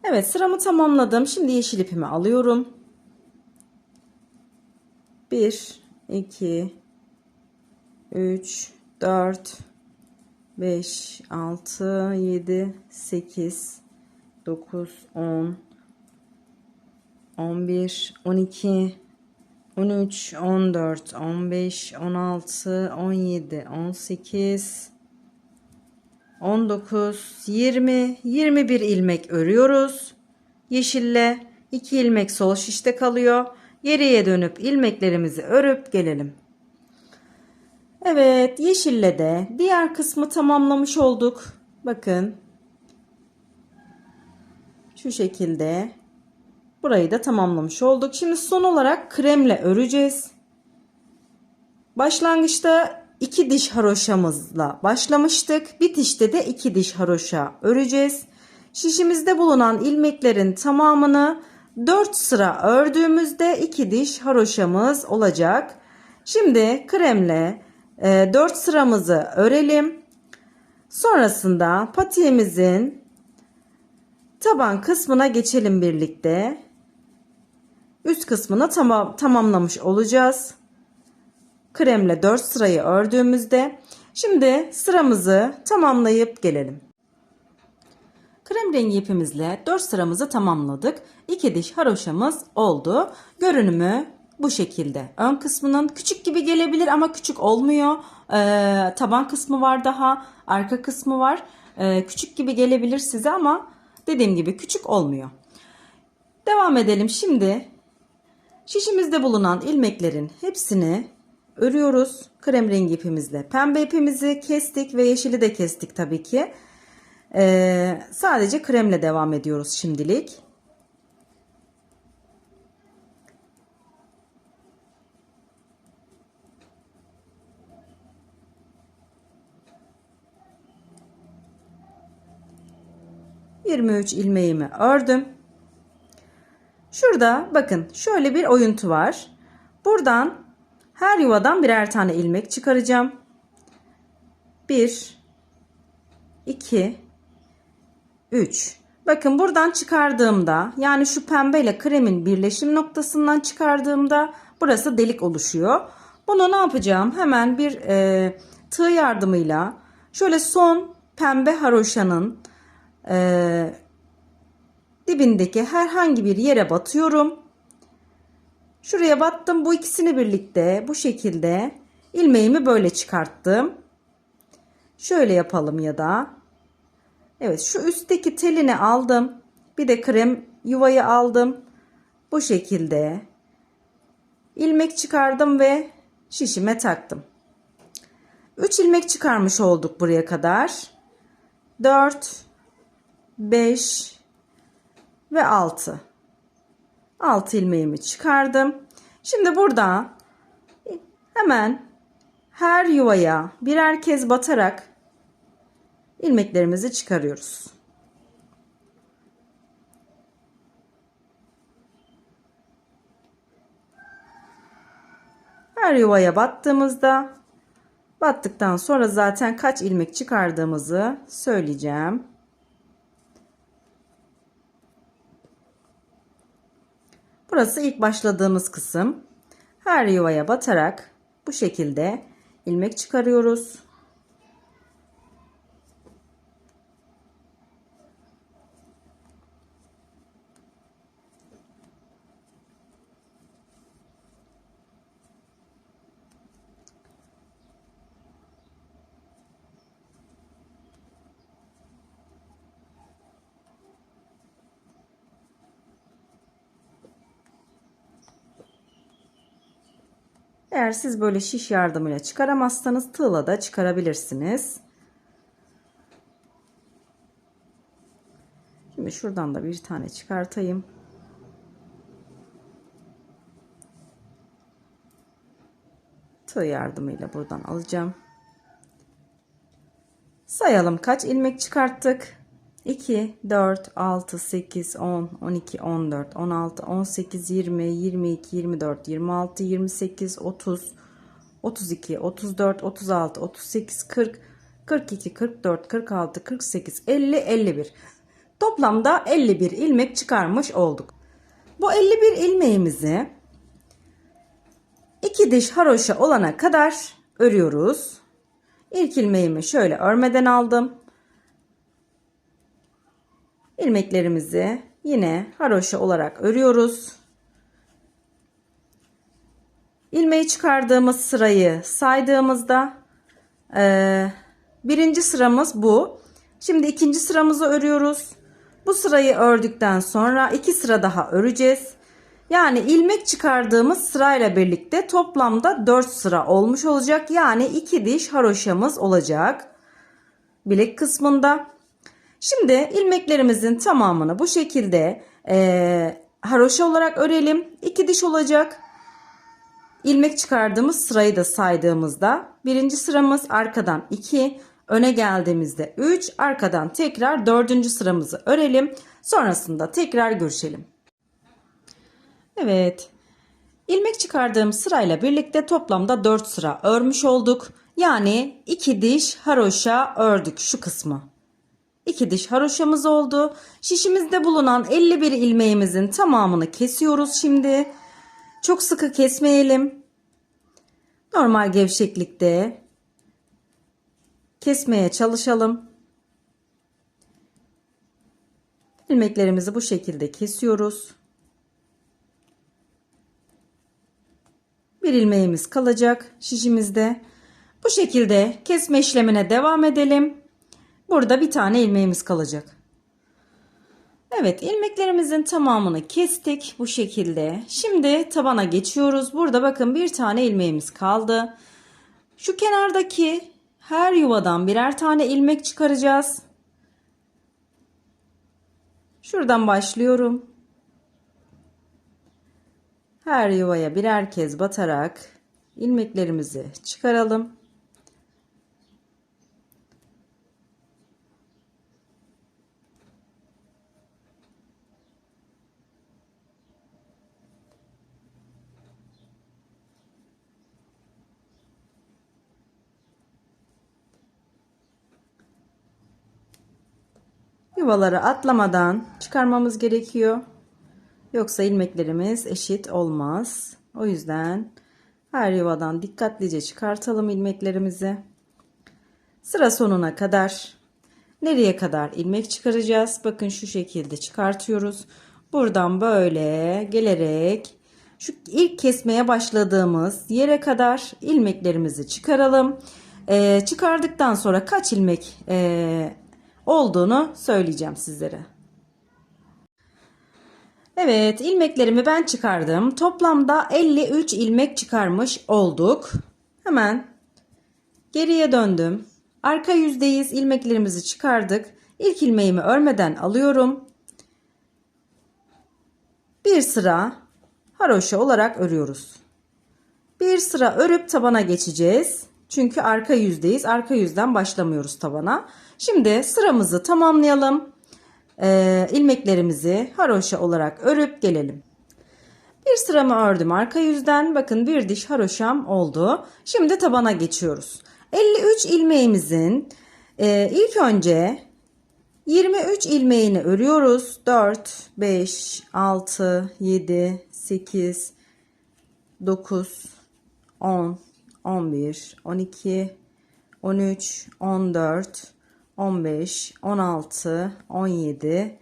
Evet, sıramı tamamladım. Şimdi yeşil ipimi alıyorum. 1, 2, 3, 4, 5, 6, 7, 8, 9, 10, 11, 12, 13, 14, 15, 16, 17, 18, 19, 20, 21 ilmek örüyoruz. Yeşille 2 ilmek sol şişte kalıyor. Geriye dönüp ilmeklerimizi örüp gelelim. Evet, yeşille de diğer kısmı tamamlamış olduk. Bakın. Şu şekilde. Burayı da tamamlamış olduk. Şimdi son olarak kremle öreceğiz. Başlangıçta 2 diş haroşamızla başlamıştık. Bitişte de 2 diş haroşa öreceğiz. Şişimizde bulunan ilmeklerin tamamını 4 sıra ördüğümüzde 2 diş haroşamız olacak. Şimdi kremle 4 sıramızı örelim. Sonrasında patiğimizin taban kısmına geçelim birlikte. Üst kısmını tamamlamış olacağız. Kremle 4 sırayı ördüğümüzde şimdi sıramızı tamamlayıp gelelim. Krem rengi ipimizle 4 sıramızı tamamladık. 2 diş haroşamız oldu. Görünümü bu şekilde. Ön kısmının küçük gibi gelebilir ama küçük olmuyor. Taban kısmı var daha. Arka kısmı var. Küçük gibi gelebilir size ama dediğim gibi küçük olmuyor. Devam edelim. Şimdi şişimizde bulunan ilmeklerin hepsini örüyoruz. Krem rengi ipimizle. Pembe ipimizi kestik ve yeşili de kestik tabii ki. Sadece kremle devam ediyoruz şimdilik. 23 ilmeğimi ördüm. Şurada bakın şöyle bir oyuntu var. Buradan her yuvadan birer tane ilmek çıkaracağım. 1 2 3. Bakın buradan çıkardığımda, yani şu pembe ile kremin birleşim noktasından çıkardığımda burası delik oluşuyor. Bunu ne yapacağım? Hemen bir tığ yardımıyla şöyle son pembe haroşanın dibindeki herhangi bir yere batıyorum. Şuraya battım. Bu ikisini birlikte bu şekilde ilmeğimi böyle çıkarttım. Şöyle yapalım ya da. Evet, şu üstteki telini aldım. Bir de krem yuvayı aldım. Bu şekilde ilmek çıkardım ve şişime taktım. 3 ilmek çıkarmış olduk buraya kadar. 4 5 ve 6. 6 ilmeğimi çıkardım. Şimdi burada hemen her yuvaya birer kez batarak ilmeklerimizi çıkarıyoruz. Her yuvaya battıktan sonra zaten kaç ilmek çıkardığımızı söyleyeceğim. Burası ilk başladığımız kısım. Her yuvaya batarak bu şekilde ilmek çıkarıyoruz. Eğer siz böyle şiş yardımıyla çıkaramazsanız tığla da çıkarabilirsiniz. Şimdi şuradan da bir tane çıkartayım. Tığ yardımıyla buradan alacağım. Sayalım kaç ilmek çıkarttık. 2, 4, 6, 8, 10, 12, 14, 16, 18, 20, 22, 24, 26, 28, 30, 32, 34, 36, 38, 40, 42, 44, 46, 48, 50, 51. Toplamda 51 ilmek çıkarmış olduk. Bu 51 ilmeğimizi 2 diş haroşa olana kadar örüyoruz. İlk ilmeğimi şöyle örmeden aldım. İlmeklerimizi yine haroşa olarak örüyoruz. İlmeği çıkardığımız sırayı saydığımızda birinci sıramız bu. Şimdi ikinci sıramızı örüyoruz. Bu sırayı ördükten sonra 2 sıra daha öreceğiz. Yani ilmek çıkardığımız sırayla birlikte toplamda 4 sıra olmuş olacak. Yani 2 diş haroşamız olacak bilek kısmında. Şimdi ilmeklerimizin tamamını bu şekilde haroşa olarak örelim. 2 diş olacak. İlmek çıkardığımız sırayı da saydığımızda birinci sıramız, arkadan 2, öne geldiğimizde 3, arkadan tekrar 4. sıramızı örelim. Sonrasında tekrar görüşelim. Evet. İlmek çıkardığım sırayla birlikte toplamda 4 sıra örmüş olduk. Yani 2 diş haroşa ördük şu kısmı. 2 diş haroşamız oldu. Şişimizde bulunan 51 ilmeğimizin tamamını kesiyoruz şimdi. Çok sıkı kesmeyelim. Normal gevşeklikte kesmeye çalışalım. İlmeklerimizi bu şekilde kesiyoruz. Bir ilmeğimiz kalacak şişimizde. Bu şekilde kesme işlemine devam edelim. Burada bir tane ilmeğimiz kalacak. Evet, ilmeklerimizin tamamını kestik bu şekilde. Şimdi tabana geçiyoruz. Burada bakın bir tane ilmeğimiz kaldı. Şu kenardaki her yuvadan birer tane ilmek çıkaracağız. Şuradan başlıyorum. Her yuvaya birer kez batarak ilmeklerimizi çıkaralım. yuvaları atlamadan çıkarmamız gerekiyor. Yoksa ilmeklerimiz eşit olmaz. O yüzden her yuvadan dikkatlice çıkartalım ilmeklerimizi. Sıra sonuna kadar, nereye kadar ilmek çıkaracağız? Bakın şu şekilde çıkartıyoruz. Buradan böyle gelerek şu ilk kesmeye başladığımız yere kadar ilmeklerimizi çıkaralım. Çıkardıktan sonra kaç ilmek olduğunu söyleyeceğim sizlere. Evet, ilmeklerimi ben çıkardım. Toplamda 53 ilmek çıkarmış olduk. Hemen geriye döndüm. Arka yüzdeyiz, ilmeklerimizi çıkardık. İlk ilmeğimi örmeden alıyorum. Bir sıra haroşa olarak örüyoruz. Bir sıra örüp tabana geçeceğiz. Çünkü arka yüzdeyiz. Arka yüzden başlamıyoruz tabana. Şimdi sıramızı tamamlayalım. İlmeklerimizi haroşa olarak örüp gelelim. Bir sıramı ördüm arka yüzden. Bakın bir diş haroşam oldu. Şimdi tabana geçiyoruz. 53 ilmeğimizin ilk önce 23 ilmeğini örüyoruz. 4, 5, 6, 7, 8, 9, 10, 11, 12, 13, 14, 15, 16, 17,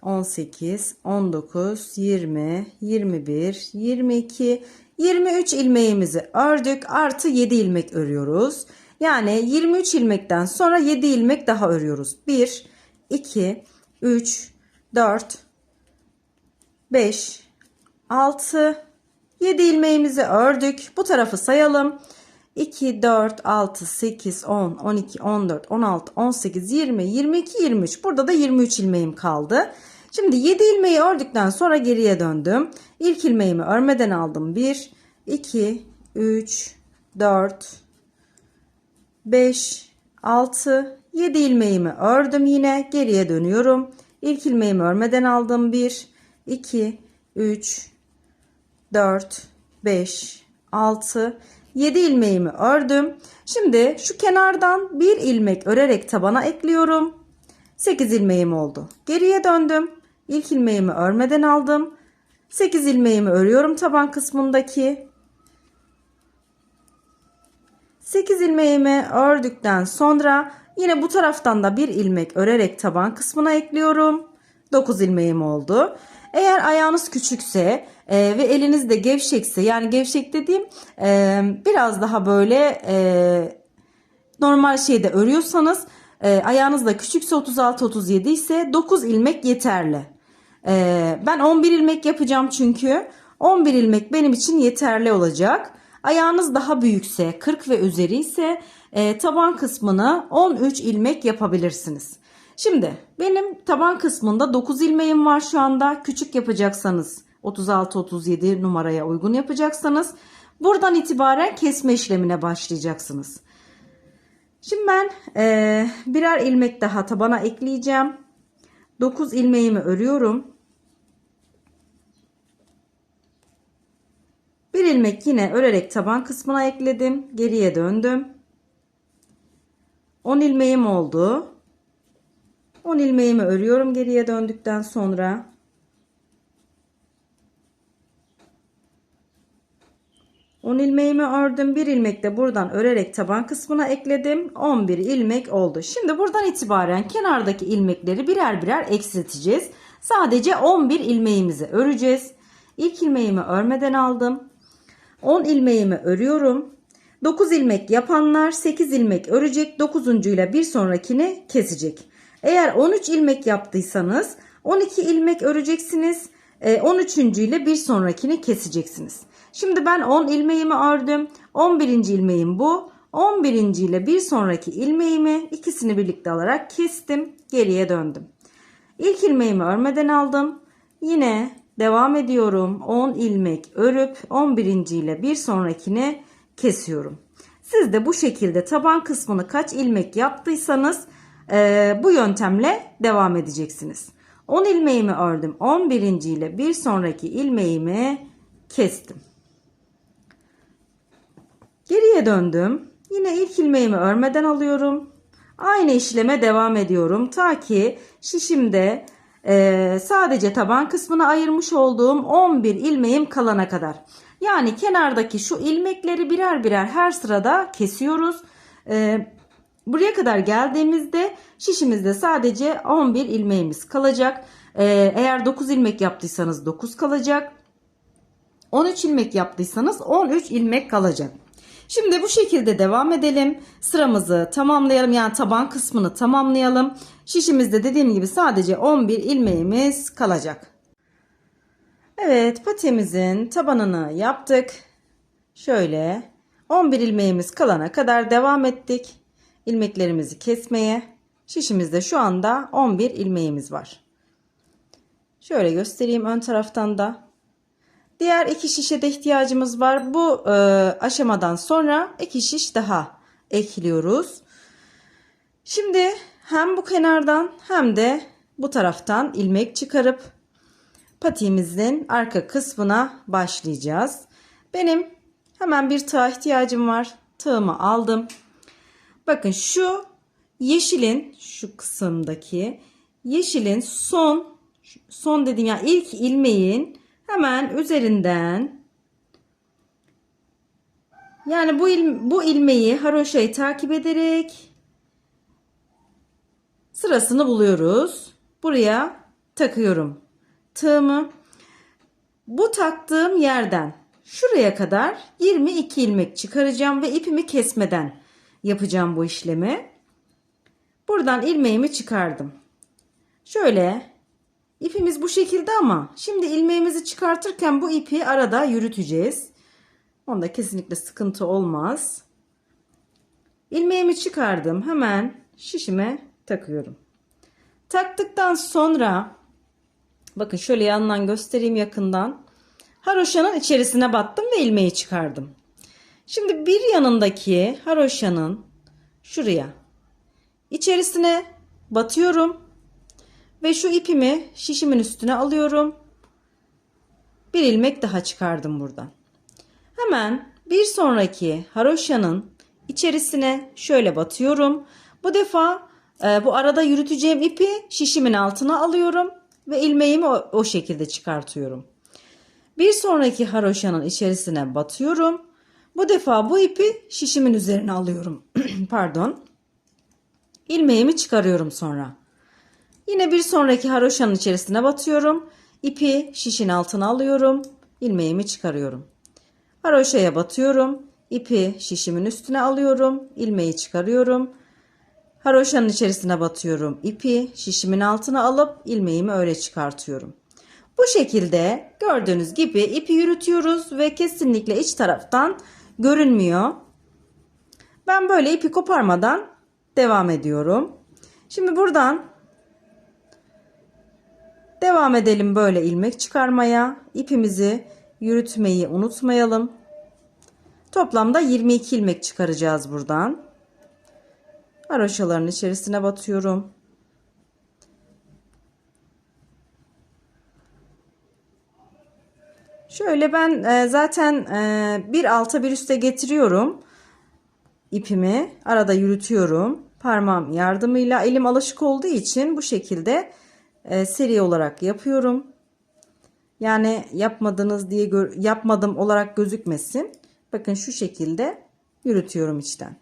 18, 19, 20, 21, 22, 23 ilmeğimizi ördük. Artı 7 ilmek örüyoruz. Yani 23 ilmekten sonra 7 ilmek daha örüyoruz. 1, 2, 3, 4, 5, 6, 7 ilmeğimizi ördük. Bu tarafı sayalım. 2, 4, 6, 8, 10, 12, 14, 16, 18, 20, 22, 23. Burada da 23 ilmeğim kaldı. Şimdi 7 ilmeği ördükten sonra geriye döndüm. İlk ilmeğimi örmeden aldım. 1, 2, 3, 4, 5, 6, 7 ilmeğimi ördüm yine. Geriye dönüyorum. İlk ilmeğimi örmeden aldım. 1, 2, 3, 4, 5, 6, 7 ilmeğimi ördüm. Şimdi şu kenardan bir ilmek örerek tabana ekliyorum. 8 ilmeğim oldu. Geriye döndüm. İlk ilmeğimi örmeden aldım. 8 ilmeğimi örüyorum taban kısmındaki. 8 ilmeğimi ördükten sonra yine bu taraftan da bir ilmek örerek taban kısmına ekliyorum. 9 ilmeğim oldu. Eğer ayağınız küçükse ve eliniz de gevşekse, yani gevşek dediğim biraz daha böyle normal şeyde örüyorsanız, ayağınız da küçükse 36-37 ise 9 ilmek yeterli. Ben 11 ilmek yapacağım çünkü 11 ilmek benim için yeterli olacak. Ayağınız daha büyükse 40 ve üzeri ise taban kısmını 13 ilmek yapabilirsiniz. Şimdi benim taban kısmında 9 ilmeğim var şu anda. Küçük yapacaksanız 36-37 numaraya uygun yapacaksanız buradan itibaren kesme işlemine başlayacaksınız. Şimdi ben birer ilmek daha tabana ekleyeceğim. 9 ilmeğimi örüyorum. Bir ilmek yine örerek taban kısmına ekledim. Geriye döndüm. 10 ilmeğim oldu. 10 ilmeğimi örüyorum geriye döndükten sonra. 10 ilmeğimi ördüm. Bir ilmek de buradan örerek taban kısmına ekledim. 11 ilmek oldu. Şimdi buradan itibaren kenardaki ilmekleri birer birer eksilteceğiz. Sadece 11 ilmeğimizi öreceğiz. İlk ilmeğimi örmeden aldım. 10 ilmeğimi örüyorum. 9 ilmek yapanlar 8 ilmek örecek. 9. ile bir sonrakini kesecek. Eğer 13 ilmek yaptıysanız 12 ilmek öreceksiniz. 13. ile bir sonrakini keseceksiniz. Şimdi ben 10 ilmeğimi ördüm. 11. ilmeğim bu. 11. ile bir sonraki ilmeğimi ikisini birlikte alarak kestim. Geriye döndüm. İlk ilmeğimi örmeden aldım. Yine devam ediyorum. 10 ilmek örüp 11. ile bir sonrakini kesiyorum. Siz de bu şekilde taban kısmını kaç ilmek yaptıysanız bu yöntemle devam edeceksiniz. 10 ilmeğimi ördüm. 11. ile bir sonraki ilmeğimi kestim. Geriye döndüm. Yine ilk ilmeğimi örmeden alıyorum. Aynı işleme devam ediyorum. Ta ki şişimde sadece taban kısmına ayırmış olduğum 11 ilmeğim kalana kadar. Yani kenardaki şu ilmekleri birer birer her sırada kesiyoruz. Buraya kadar geldiğimizde şişimizde sadece 11 ilmeğimiz kalacak. Eğer 9 ilmek yaptıysanız 9 kalacak. 13 ilmek yaptıysanız 13 ilmek kalacak. Şimdi bu şekilde devam edelim. Sıramızı tamamlayalım. Yani taban kısmını tamamlayalım. Şişimizde dediğim gibi sadece 11 ilmeğimiz kalacak. Evet, patimizin tabanını yaptık. Şöyle 11 ilmeğimiz kalana kadar devam ettik. İlmeklerimizi kesmeye. Şişimizde şu anda 11 ilmeğimiz var. Şöyle göstereyim ön taraftan da. Diğer 2 şişe de ihtiyacımız var. Bu aşamadan sonra 2 şiş daha ekliyoruz. Şimdi hem bu kenardan hem de bu taraftan ilmek çıkarıp patiğimizin arka kısmına başlayacağız. Benim hemen bir tığa ihtiyacım var. Tığımı aldım. Bakın şu yeşilin şu kısımdaki yeşilin son dediğim yani ilk ilmeğin hemen üzerinden, yani bu ilmeği haroşayı takip ederek sırasını buluyoruz. Buraya takıyorum tığımı. Bu taktığım yerden şuraya kadar 22 ilmek çıkaracağım ve ipimi kesmeden yapacağım bu işlemi. Buradan ilmeğimi çıkardım. Şöyle ipimiz bu şekilde ama şimdi ilmeğimizi çıkartırken bu ipi arada yürüteceğiz. Onda kesinlikle sıkıntı olmaz. İlmeğimi çıkardım. Hemen şişime takıyorum. Taktıktan sonra bakın şöyle yandan göstereyim yakından. Haroşanın içerisine battım ve ilmeği çıkardım. Şimdi bir yanındaki haroşanın şuraya içerisine batıyorum ve şu ipimi şişimin üstüne alıyorum. Bir ilmek daha çıkardım buradan. Hemen bir sonraki haroşanın içerisine şöyle batıyorum. Bu defa bu arada yürüteceğim ipi şişimin altına alıyorum ve ilmeğimi o şekilde çıkartıyorum. Bir sonraki haroşanın içerisine batıyorum. Bu defa bu ipi şişimin üzerine alıyorum. Pardon. İlmeğimi çıkarıyorum sonra. Yine bir sonraki haroşanın içerisine batıyorum. İpi şişin altına alıyorum. İlmeğimi çıkarıyorum. Haroşaya batıyorum. İpi şişimin üstüne alıyorum. İlmeği çıkarıyorum. Haroşanın içerisine batıyorum. İpi şişimin altına alıp ilmeğimi öyle çıkartıyorum. Bu şekilde gördüğünüz gibi ipi yürütüyoruz ve kesinlikle iç taraftan görünmüyor. Ben böyle ipi koparmadan devam ediyorum. Şimdi buradan devam edelim böyle ilmek çıkarmaya. İpimizi yürütmeyi unutmayalım. Toplamda 22 ilmek çıkaracağız buradan. Haroşaların içerisine batıyorum. Şöyle ben zaten bir alta bir üste getiriyorum ipimi. Arada yürütüyorum. Parmağım yardımıyla, elim alışık olduğu için bu şekilde seri olarak yapıyorum. Yani yapmadınız diye yapmadım olarak gözükmesin. Bakın şu şekilde yürütüyorum içten.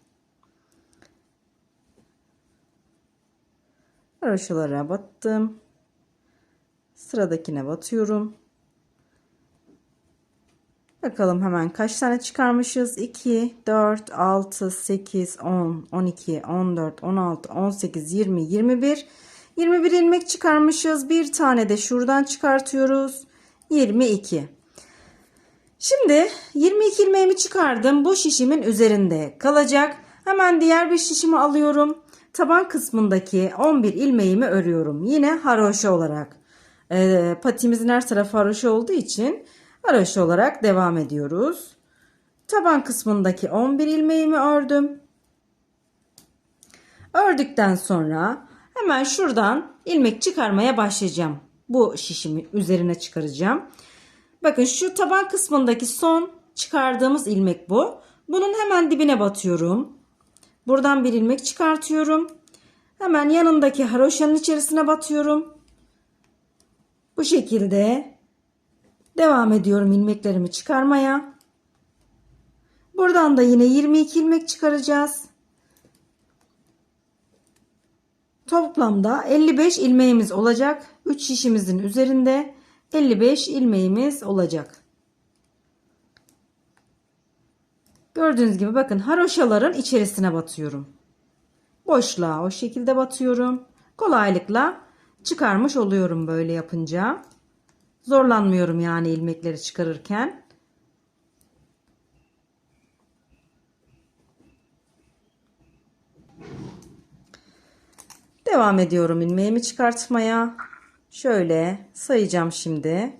Haroşalara battım. Sıradakine batıyorum. Bakalım hemen kaç tane çıkarmışız? 2, 4, 6, 8, 10, 12, 14, 16, 18, 20, 21. 21 ilmek çıkarmışız. Bir tane de şuradan çıkartıyoruz. 22. Şimdi 22 ilmeğimi çıkardım. Bu şişimin üzerinde kalacak. Hemen diğer bir şişimi alıyorum. Taban kısmındaki 11 ilmeğimi örüyorum. Yine haroşa olarak. Patimizin her tarafı haroşa olduğu için haroşa olarak devam ediyoruz. Taban kısmındaki 11 ilmeğimi ördüm. Ördükten sonra hemen şuradan ilmek çıkarmaya başlayacağım. Bu şişimi üzerine çıkaracağım. Bakın şu taban kısmındaki son çıkardığımız ilmek bu. Bunun hemen dibine batıyorum. Buradan bir ilmek çıkartıyorum. Hemen yanındaki haroşanın içerisine batıyorum. Bu şekilde devam ediyorum ilmeklerimi çıkarmaya. Buradan da yine 22 ilmek çıkaracağız. Toplamda 55 ilmeğimiz olacak. 3 şişimizin üzerinde 55 ilmeğimiz olacak. Gördüğünüz gibi bakın haroşaların içerisine batıyorum. Boşluğa o şekilde batıyorum. Kolaylıkla çıkarmış oluyorum böyle yapınca. Zorlanmıyorum yani ilmekleri çıkarırken. Devam ediyorum ilmeğimi çıkartmaya. Şöyle sayacağım şimdi.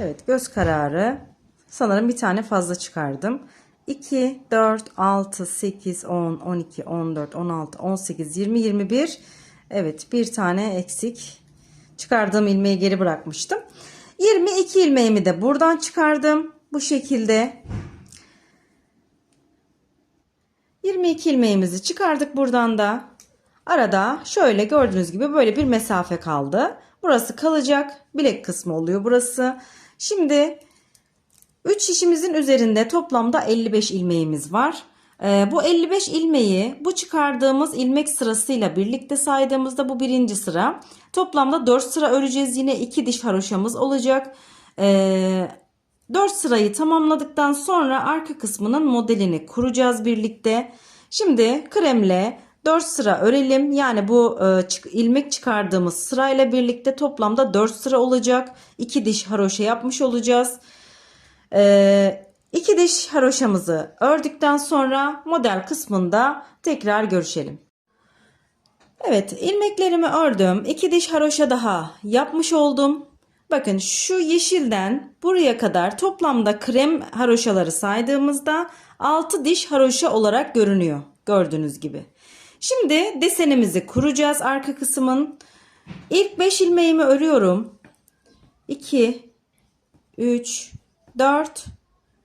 Evet, göz kararı. Sanırım bir tane fazla çıkardım. 2, 4, 6, 8, 10, 12, 14, 16, 18, 20, 21. Evet, bir tane eksik. Çıkardığım ilmeği geri bırakmıştım. 22 ilmeğimi de buradan çıkardım. Bu şekilde. 22 ilmeğimizi çıkardık buradan da. Arada şöyle gördüğünüz gibi böyle bir mesafe kaldı. Burası kalacak. Bilek kısmı oluyor burası. Şimdi 3 şişimizin üzerinde toplamda 55 ilmeğimiz var. Bu 55 ilmeği bu çıkardığımız ilmek sırasıyla birlikte saydığımızda bu birinci sıra. Toplamda 4 sıra öreceğiz. Yine 2 diş haroşamız olacak. 4 sırayı tamamladıktan sonra arka kısmının modelini kuracağız birlikte. Şimdi kremle 4 sıra örelim. Yani bu ilmek çıkardığımız sırayla birlikte toplamda 4 sıra olacak. 2 diş haroşa yapmış olacağız. 2 diş haroşamızı ördükten sonra model kısmında tekrar görüşelim. Evet, ilmeklerimi ördüm. 2 diş haroşa daha yapmış oldum. Bakın şu yeşilden buraya kadar toplamda krem haroşaları saydığımızda 6 diş haroşa olarak görünüyor. Gördüğünüz gibi. Şimdi desenimizi kuracağız arka kısmın. İlk 5 ilmeğimi örüyorum. 2, 3, 4,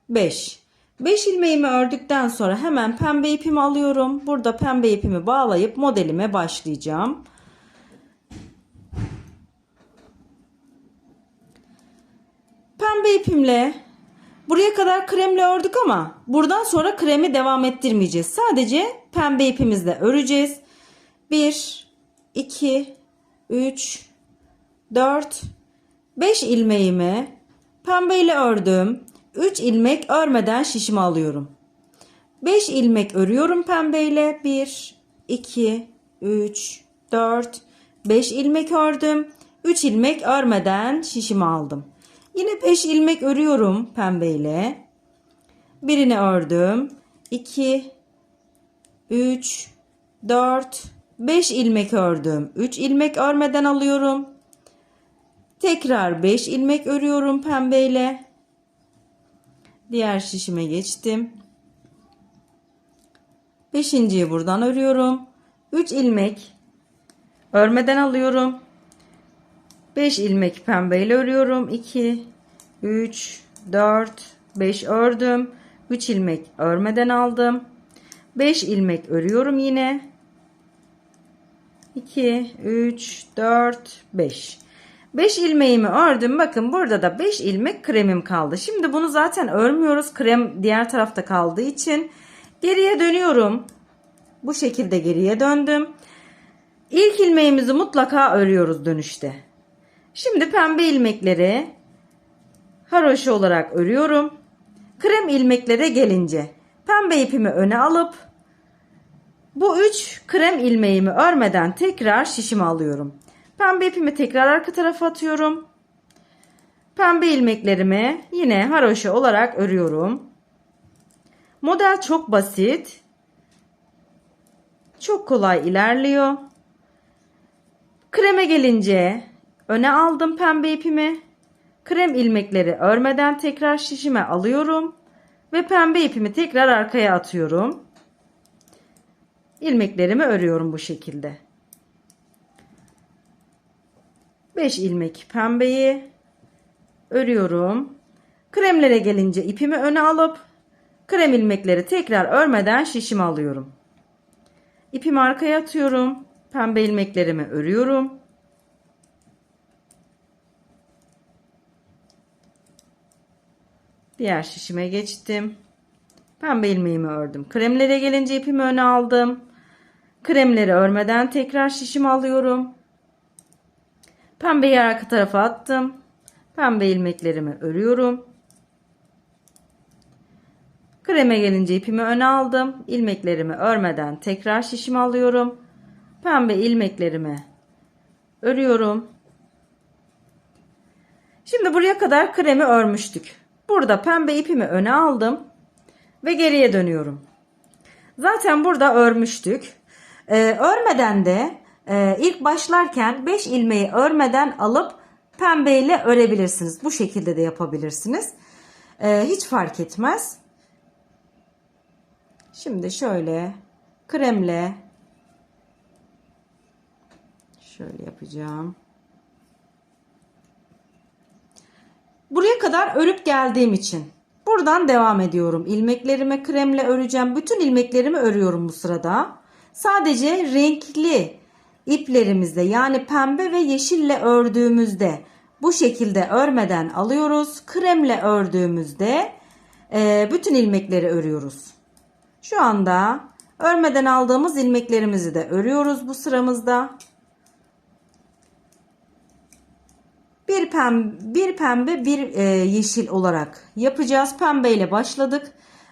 5. 5 ilmeğimi ördükten sonra hemen pembe ipimi alıyorum. Burada pembe ipimi bağlayıp modelime başlayacağım. Pembe ipimle buraya kadar kremle ördük ama buradan sonra kremi devam ettirmeyeceğiz. Sadece pembe ipimizle öreceğiz. 1, 2, 3, 4, 5 ilmeğimi pembe ile ördüm. 3 ilmek örmeden şişimi alıyorum. 5 ilmek örüyorum pembe ile. 1, 2, 3, 4, 5 ilmek ördüm. 3 ilmek örmeden şişimi aldım. Yine 5 ilmek örüyorum pembe ile. Birini ördüm. 2, 3, 4, 5 ilmek ördüm. 3 ilmek örmeden alıyorum. Tekrar 5 ilmek örüyorum pembe ile. Diğer şişime geçtim. 5.'yi buradan örüyorum. 3 ilmek örmeden alıyorum. 5 ilmek pembeyle örüyorum. 2, 3, 4, 5 ördüm. 3 ilmek örmeden aldım. 5 ilmek örüyorum yine. 2, 3, 4, 5. 5 ilmeğimi ördüm. Bakın burada da 5 ilmek kremim kaldı. Şimdi bunu zaten örmüyoruz. Krem diğer tarafta kaldığı için geriye dönüyorum. Bu şekilde geriye döndüm. İlk ilmeğimizi mutlaka örüyoruz dönüşte. Şimdi pembe ilmekleri haroşa olarak örüyorum. Krem ilmeklere gelince pembe ipimi öne alıp bu 3 krem ilmeğimi örmeden tekrar şişimi alıyorum. Pembe ipimi tekrar arka tarafa atıyorum. Pembe ilmeklerimi yine haroşa olarak örüyorum. Model çok basit. Çok kolay ilerliyor. Kreme gelince öne aldım pembe ipimi. Krem ilmekleri örmeden tekrar şişime alıyorum. Ve pembe ipimi tekrar arkaya atıyorum. İlmeklerimi örüyorum bu şekilde. 5 ilmek pembeyi örüyorum. Kremlere gelince ipimi öne alıp krem ilmekleri tekrar örmeden şişime alıyorum. İpimi arkaya atıyorum. Pembe ilmeklerimi örüyorum. Diğer şişime geçtim. Pembe ilmeğimi ördüm. Kremlere gelince ipimi öne aldım. Kremleri örmeden tekrar şişimi alıyorum. Pembeyi arka tarafa attım. Pembe ilmeklerimi örüyorum. Kreme gelince ipimi öne aldım. İlmeklerimi örmeden tekrar şişimi alıyorum. Pembe ilmeklerimi örüyorum. Şimdi buraya kadar kremi örmüştük. Burada pembe ipimi öne aldım ve geriye dönüyorum. Zaten burada örmüştük. Örmeden de ilk başlarken 5 ilmeği örmeden alıp pembe ile örebilirsiniz. Bu şekilde de yapabilirsiniz. Hiç fark etmez. Şimdi şöyle kremle şöyle yapacağım. Buraya kadar örüp geldiğim için buradan devam ediyorum. İlmeklerimi kremle öreceğim. Bütün ilmeklerimi örüyorum bu sırada. Sadece renkli iplerimizde yani pembe ve yeşille ördüğümüzde bu şekilde örmeden alıyoruz. Kremle ördüğümüzde bütün ilmekleri örüyoruz. Şu anda örmeden aldığımız ilmeklerimizi de örüyoruz bu sıramızda. Bir pembe, bir yeşil olarak yapacağız. Pembe ile başladık.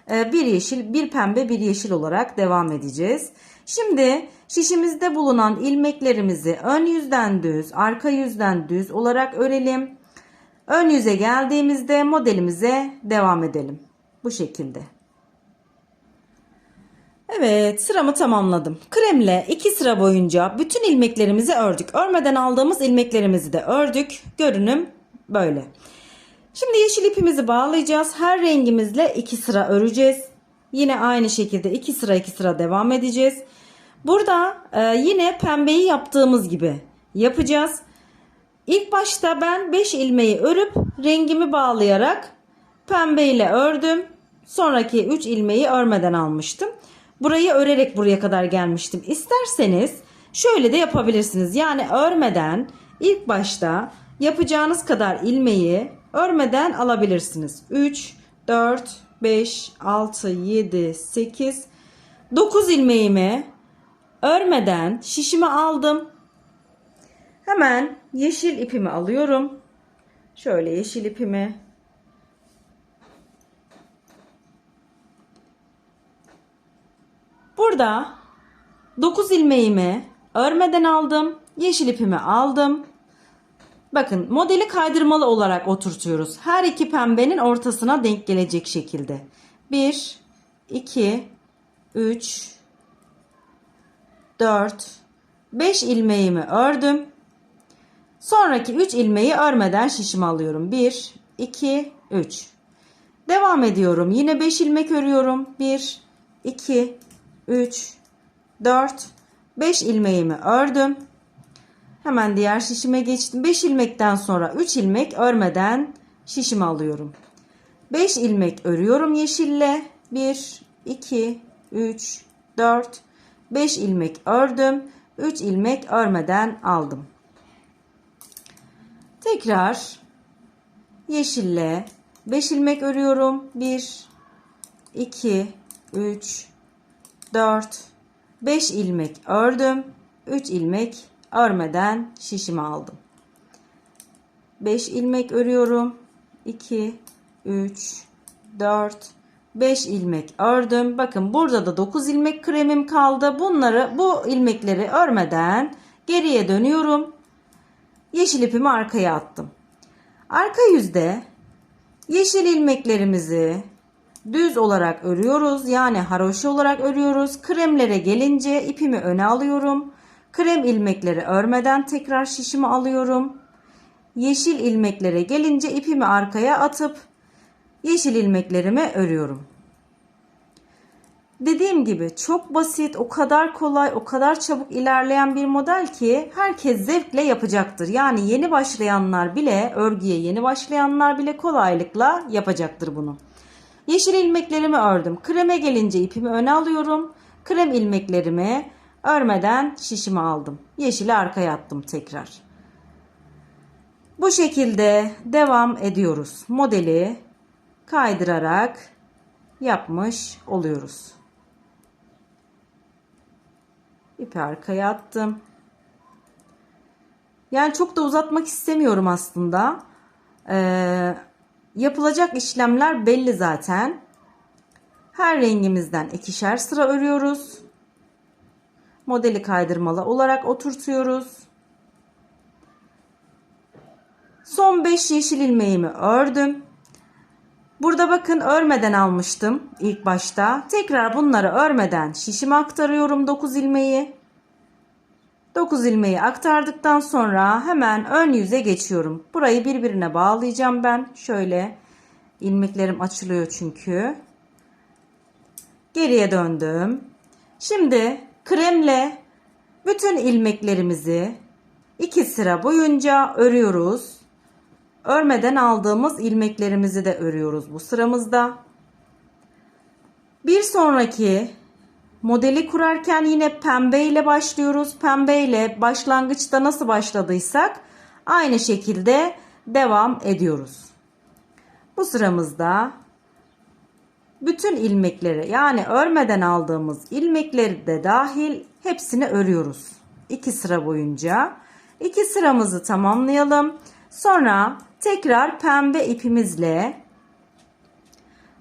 Bir yeşil, bir pembe, bir yeşil olarak devam edeceğiz. Şimdi şişimizde bulunan ilmeklerimizi ön yüzden düz, arka yüzden düz olarak örelim. Ön yüze geldiğimizde modelimize devam edelim. Bu şekilde. Evet, sıramı tamamladım. Kremle 2 sıra boyunca bütün ilmeklerimizi ördük. Örmeden aldığımız ilmeklerimizi de ördük. Görünüm böyle. Şimdi yeşil ipimizi bağlayacağız. Her rengimizle 2 sıra öreceğiz. Yine aynı şekilde 2 sıra devam edeceğiz. Burada yine pembeyi yaptığımız gibi yapacağız. İlk başta ben 5 ilmeği örüp rengimi bağlayarak pembe ile ördüm. Sonraki 3 ilmeği örmeden almıştım. Burayı örerek buraya kadar gelmiştim. İsterseniz şöyle de yapabilirsiniz. Yani örmeden ilk başta yapacağınız kadar ilmeği örmeden alabilirsiniz. 3, 4, 5, 6, 7, 8, 9 ilmeğimi örmeden şişime aldım. Hemen yeşil ipimi alıyorum. Şöyle yeşil ipimi. Burada 9 ilmeğimi örmeden aldım. Yeşil ipimi aldım. Bakın modeli kaydırmalı olarak oturtuyoruz. Her iki pembenin ortasına denk gelecek şekilde. 1, 2, 3, 4, 5 ilmeğimi ördüm. Sonraki 3 ilmeği örmeden şişime alıyorum. 1, 2, 3. Devam ediyorum. Yine 5 ilmek örüyorum. 1, 2, 3, 4, 5 ilmeğimi ördüm. Hemen diğer şişime geçtim. 5 ilmekten sonra 3 ilmek örmeden şişime alıyorum. 5 ilmek örüyorum yeşille. 1, 2, 3, 4, 5 ilmek ördüm. 3 ilmek örmeden aldım. Tekrar yeşille 5 ilmek örüyorum. 1, 2, 3, 4, 5 ilmek ördüm. 3 ilmek örmeden şişime aldım. 5 ilmek örüyorum. 2, 3, 4, 5 ilmek ördüm. Bakın burada da 9 ilmek kremim kaldı. Bu ilmekleri örmeden geriye dönüyorum. Yeşil ipimi arkaya attım. Arka yüzde yeşil ilmeklerimizi düz olarak örüyoruz. Yani haroşa olarak örüyoruz. Kremlere gelince ipimi öne alıyorum. Krem ilmekleri örmeden tekrar şişimi alıyorum. Yeşil ilmeklere gelince ipimi arkaya atıp yeşil ilmeklerimi örüyorum. Dediğim gibi çok basit, o kadar kolay, o kadar çabuk ilerleyen bir model ki herkes zevkle yapacaktır. Yani yeni başlayanlar bile, örgüye yeni başlayanlar bile kolaylıkla yapacaktır bunu. Yeşil ilmeklerimi ördüm. Kreme gelince ipimi öne alıyorum. Krem ilmeklerimi örmeden şişimi aldım. Yeşili arkaya attım tekrar. Bu şekilde devam ediyoruz. Modeli kaydırarak yapmış oluyoruz. İpi arkaya attım. Yani çok da uzatmak istemiyorum aslında. Yapılacak işlemler belli zaten. Her rengimizden ikişer sıra örüyoruz. Modeli kaydırmalı olarak oturtuyoruz. Son 5 yeşil ilmeğimi ördüm. Burada bakın örmeden almıştım ilk başta. Tekrar bunları örmeden şişime aktarıyorum 9 ilmeği. 9 ilmeği aktardıktan sonra hemen ön yüze geçiyorum. Burayı birbirine bağlayacağım ben. Şöyle ilmeklerim açılıyor çünkü. Geriye döndüm. Şimdi kremle bütün ilmeklerimizi 2 sıra boyunca örüyoruz. Örmeden aldığımız ilmeklerimizi de örüyoruz bu sıramızda. Bir sonraki modeli kurarken yine pembe ile başlıyoruz. Pembe ile başlangıçta nasıl başladıysak aynı şekilde devam ediyoruz. Bu sıramızda bütün ilmekleri, yani örmeden aldığımız ilmekleri de dahil hepsini örüyoruz. 2 sıra boyunca. 2 sıramızı tamamlayalım. Sonra tekrar pembe ipimizle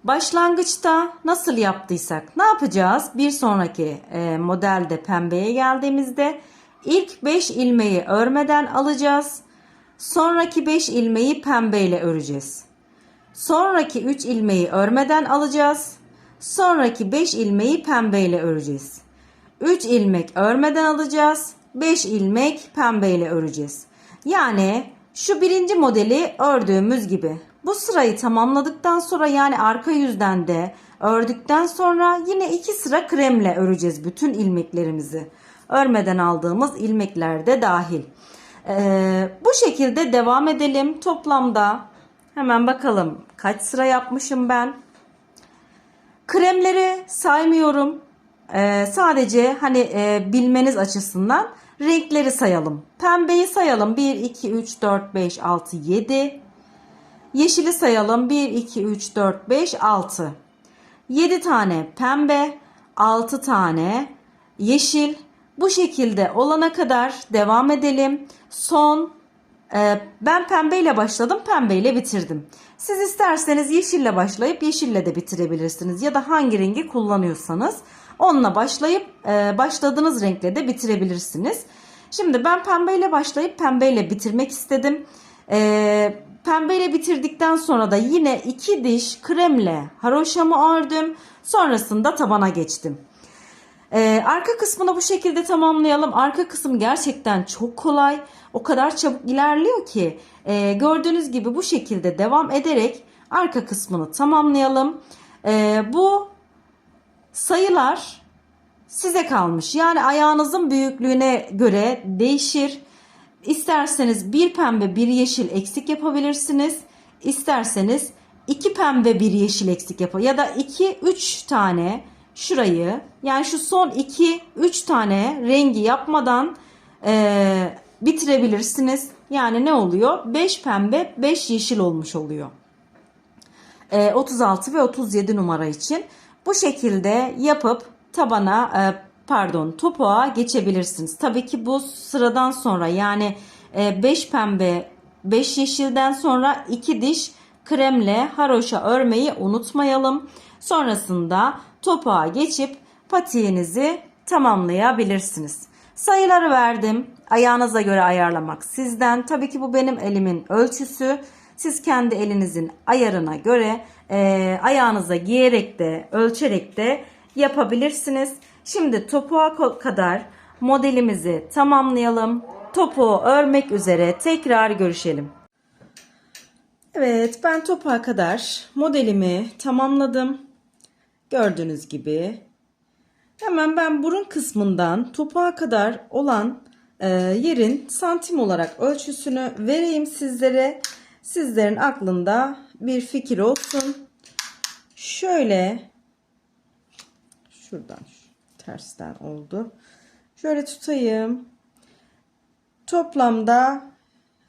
başlangıçta nasıl yaptıysak ne yapacağız? Bir sonraki modelde pembeye geldiğimizde ilk 5 ilmeği örmeden alacağız. Sonraki 5 ilmeği pembeyle öreceğiz. Sonraki 3 ilmeği örmeden alacağız. Sonraki 5 ilmeği pembeyle öreceğiz. 3 ilmek örmeden alacağız. 5 ilmek pembeyle öreceğiz. Yani şu birinci modeli ördüğümüz gibi. Bu sırayı tamamladıktan sonra, yani arka yüzden de ördükten sonra yine 2 sıra kremle öreceğiz bütün ilmeklerimizi. Örmeden aldığımız ilmekler de dahil. Bu şekilde devam edelim. Toplamda hemen bakalım kaç sıra yapmışım ben. Kremleri saymıyorum. Sadece hani bilmeniz açısından renkleri sayalım. Pembeyi sayalım. 1, 2, 3, 4, 5, 6, 7. Yeşili sayalım. 1, 2, 3, 4, 5, 6. 7 tane pembe, 6 tane yeşil. Bu şekilde olana kadar devam edelim. Son ben pembeyle başladım, pembeyle bitirdim. Siz isterseniz yeşille başlayıp yeşille de bitirebilirsiniz. Ya da hangi rengi kullanıyorsanız onunla başlayıp başladığınız renkle de bitirebilirsiniz. Şimdi ben pembeyle başlayıp pembeyle bitirmek istedim. Pembeyle bitirdikten sonra da yine 2 diş kremle haroşamı ördüm. Sonrasında tabana geçtim. Arka kısmını bu şekilde tamamlayalım. Arka kısım gerçekten çok kolay. O kadar çabuk ilerliyor ki gördüğünüz gibi bu şekilde devam ederek arka kısmını tamamlayalım. Bu sayılar size kalmış. Yani ayağınızın büyüklüğüne göre değişir. İsterseniz bir pembe bir yeşil eksik yapabilirsiniz. İsterseniz 2 pembe bir yeşil eksik yapın. Ya da 2-3 tane şurayı, yani şu son 2-3 tane rengi yapmadan bitirebilirsiniz. Yani ne oluyor? 5 pembe 5 yeşil olmuş oluyor. 36 ve 37 numara için. Bu şekilde yapıp tabana topuğa geçebilirsiniz. Tabii ki bu sıradan sonra, yani 5 pembe 5 yeşilden sonra 2 diş kremle haroşa örmeyi unutmayalım. Sonrasında topuğa geçip patiğinizi tamamlayabilirsiniz. Sayıları verdim. Ayağınıza göre ayarlamak sizden. Tabii ki bu benim elimin ölçüsü. Siz kendi elinizin ayarına göre ayağınıza giyerek de ölçerek de yapabilirsiniz. Şimdi topuğa kadar modelimizi tamamlayalım. Topuğu örmek üzere tekrar görüşelim. Evet, ben topuğa kadar modelimi tamamladım. Gördüğünüz gibi. Hemen ben burun kısmından topuğa kadar olan yerin santim olarak ölçüsünü vereyim sizlere. Sizlerin aklında bir fikir olsun. Şöyle, şuradan tersten oldu. Şöyle tutayım. Toplamda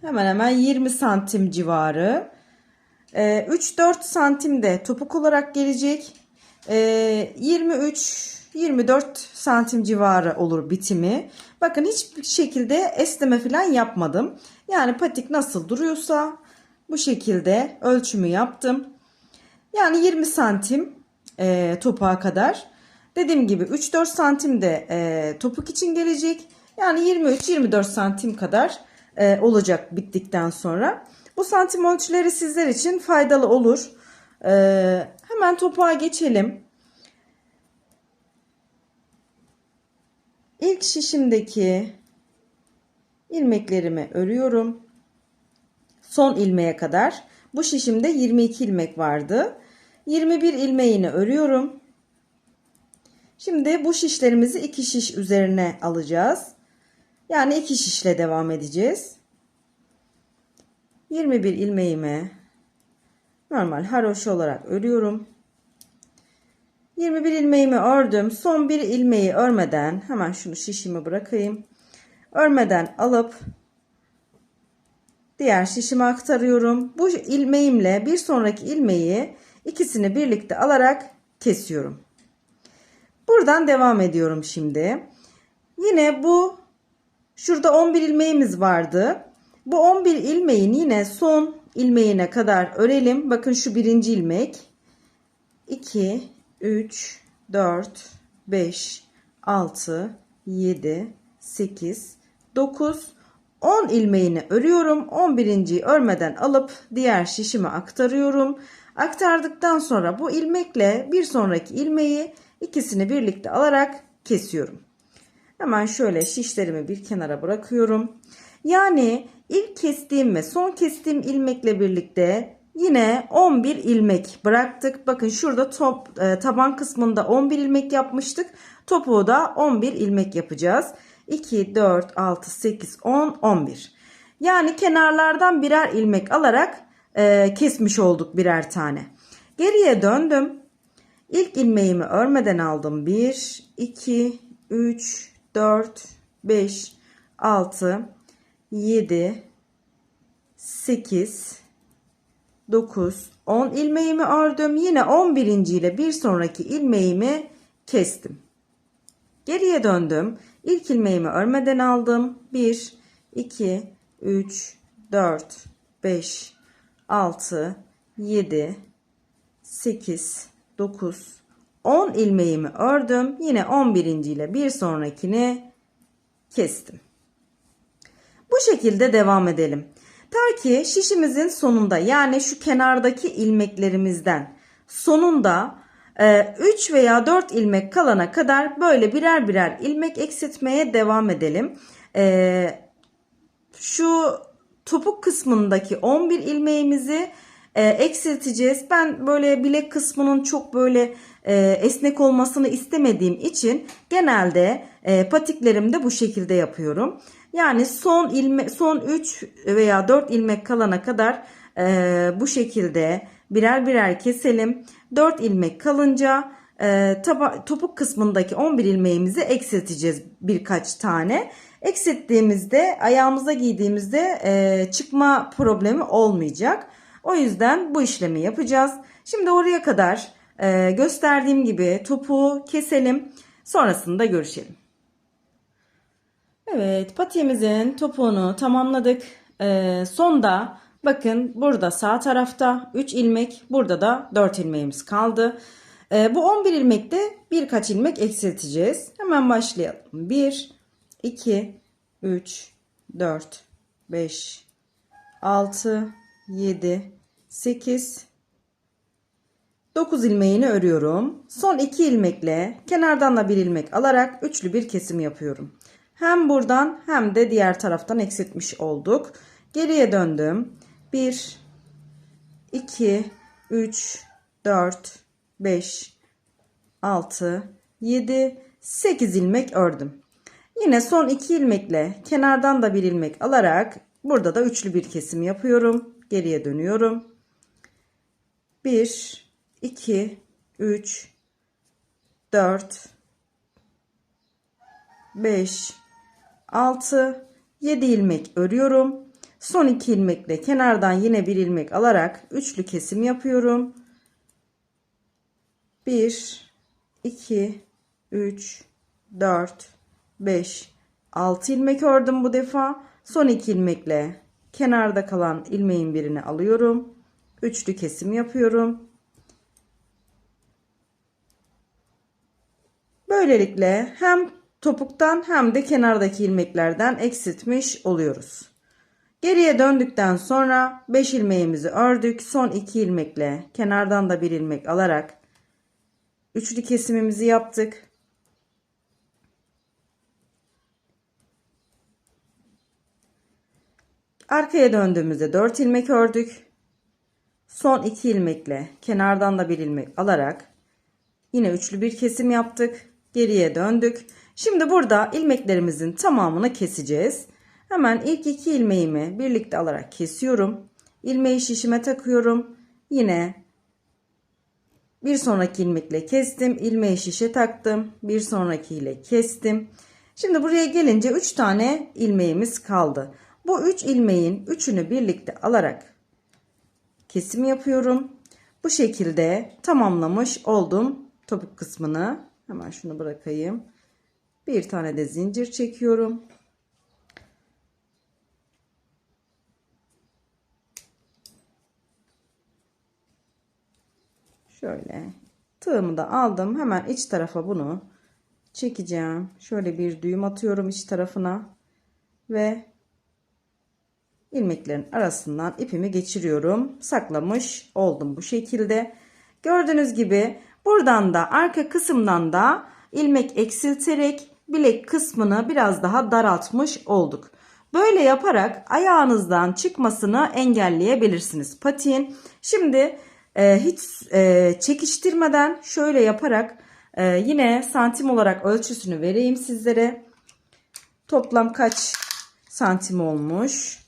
hemen hemen 20 santim civarı. 3-4 santim de topuk olarak gelecek. 23-24 santim civarı olur bitimi. Bakın hiçbir şekilde esneme falan yapmadım. Yani patik nasıl duruyorsa bu şekilde ölçümü yaptım. Yani 20 santim topuğa kadar. Dediğim gibi 3-4 santim de topuk için gelecek. Yani 23-24 santim kadar olacak bittikten sonra. Bu santim ölçüleri sizler için faydalı olur. Hemen topuğa geçelim. İlk şişimdeki ilmeklerimi örüyorum. Son ilmeğe kadar. Bu şişimde 22 ilmek vardı. 21 ilmeğini örüyorum. Şimdi bu şişlerimizi 2 şiş üzerine alacağız. Yani 2 şişle devam edeceğiz. 21 ilmeğimi normal haroşa olarak örüyorum. 21 ilmeğimi ördüm. Son bir ilmeği örmeden hemen şunu şişimi bırakayım. Örmeden alıp diğer şişime aktarıyorum. Bu ilmeğimle bir sonraki ilmeği ikisini birlikte alarak kesiyorum. Buradan devam ediyorum şimdi. Yine şurada 11 ilmeğimiz vardı. Bu 11 ilmeğin yine son ilmeğine kadar örelim. Bakın şu birinci ilmek. 2, 3, 4, 5, 6, 7, 8, 9, 10 ilmeğini örüyorum. 11.yi örmeden alıp diğer şişime aktarıyorum. Aktardıktan sonra bu ilmekle bir sonraki ilmeği ikisini birlikte alarak kesiyorum. Hemen şöyle şişlerimi bir kenara bırakıyorum. Yani ilk kestiğim ve son kestiğim ilmekle birlikte yine 11 ilmek bıraktık. Bakın şurada taban kısmında 11 ilmek yapmıştık. Topuğu da 11 ilmek yapacağız. 2, 4, 6, 8, 10, 11. Yani kenarlardan birer ilmek alarak kesmiş olduk birer tane. Geriye döndüm. İlk ilmeğimi örmeden aldım. 1, 2, 3, 4, 5, 6, 7, 8, 9, 10 ilmeğimi ördüm. Yine 11. ile bir sonraki ilmeğimi kestim. Geriye döndüm. İlk ilmeğimi örmeden aldım. 1, 2, 3, 4, 5, 6, 7, 8, 9, 10 ilmeğimi ördüm. Yine 11. ile bir sonrakini kestim. Bu şekilde devam edelim. Ta ki şişimizin sonunda, yani şu kenardaki ilmeklerimizden sonunda 3 veya 4 ilmek kalana kadar böyle birer birer ilmek eksiltmeye devam edelim. Şu topuk kısmındaki 11 ilmeğimizi eksilteceğiz. Ben böyle bilek kısmının çok böyle esnek olmasını istemediğim için genelde patiklerimde bu şekilde yapıyorum. Yani son 3 veya 4 ilmek kalana kadar bu şekilde birer birer keselim. 4 ilmek kalınca topuk kısmındaki 11 ilmeğimizi eksilteceğiz birkaç tane. Eksilttiğimizde ayağımıza giydiğimizde çıkma problemi olmayacak. O yüzden bu işlemi yapacağız. Şimdi oraya kadar gösterdiğim gibi topuğu keselim. Sonrasında görüşelim. Evet, patiğimizin topuğunu tamamladık. Sonda bakın burada sağ tarafta 3 ilmek, burada da 4 ilmeğimiz kaldı. Bu 11 ilmekte birkaç ilmek eksilteceğiz. Hemen başlayalım. 1, 2, 3, 4, 5, 6, 7, 8, 9 ilmeğini örüyorum. Son 2 ilmekle kenardan da bir ilmek alarak üçlü bir kesim yapıyorum. Hem buradan hem de diğer taraftan eksiltmiş olduk. Geriye döndüm. 1, 2, 3, 4, 5, 6, 7, 8 ilmek ördüm. Yine son 2 ilmekle kenardan da bir ilmek alarak burada da üçlü bir kesim yapıyorum. Geriye dönüyorum. 1, 2, 3, 4, 5, 6, 7 ilmek örüyorum. Son 2 ilmekle kenardan yine bir ilmek alarak üçlü kesim yapıyorum. 1, 2, 3, 4, 5, 6 ilmek ördüm bu defa. Son 2 ilmekle kenarda kalan ilmeğin birini alıyorum. Üçlü kesim yapıyorum. Böylelikle hem topuktan hem de kenardaki ilmeklerden eksiltmiş oluyoruz. Geriye döndükten sonra 5 ilmeğimizi ördük. Son 2 ilmekle kenardan da bir ilmek alarak üçlü kesimimizi yaptık. Arkaya döndüğümüzde 4 ilmek ördük. Son 2 ilmekle kenardan da bir ilmek alarak yine üçlü bir kesim yaptık. Geriye döndük. Şimdi burada ilmeklerimizin tamamını keseceğiz. Hemen ilk 2 ilmeğimi birlikte alarak kesiyorum. İlmeği şişime takıyorum. Yine bir sonraki ilmekle kestim. İlmeği şişe taktım. Bir sonraki ile kestim. Şimdi buraya gelince 3 tane ilmeğimiz kaldı. Bu 3 ilmeğin üçünü birlikte alarak kesim yapıyorum. Bu şekilde tamamlamış oldum topuk kısmını. Hemen şunu bırakayım. Bir tane de zincir çekiyorum. Şöyle tığımı da aldım. Hemen iç tarafa bunu çekeceğim. Şöyle bir düğüm atıyorum iç tarafına ve ilmeklerin arasından ipimi geçiriyorum. Saklamış oldum bu şekilde. Gördüğünüz gibi buradan da arka kısımdan da ilmek eksilterek bilek kısmını biraz daha daraltmış olduk. Böyle yaparak ayağınızdan çıkmasını engelleyebilirsiniz patiğin. Şimdi hiç çekiştirmeden şöyle yaparak yine santim olarak ölçüsünü vereyim sizlere. Toplam kaç santim olmuş?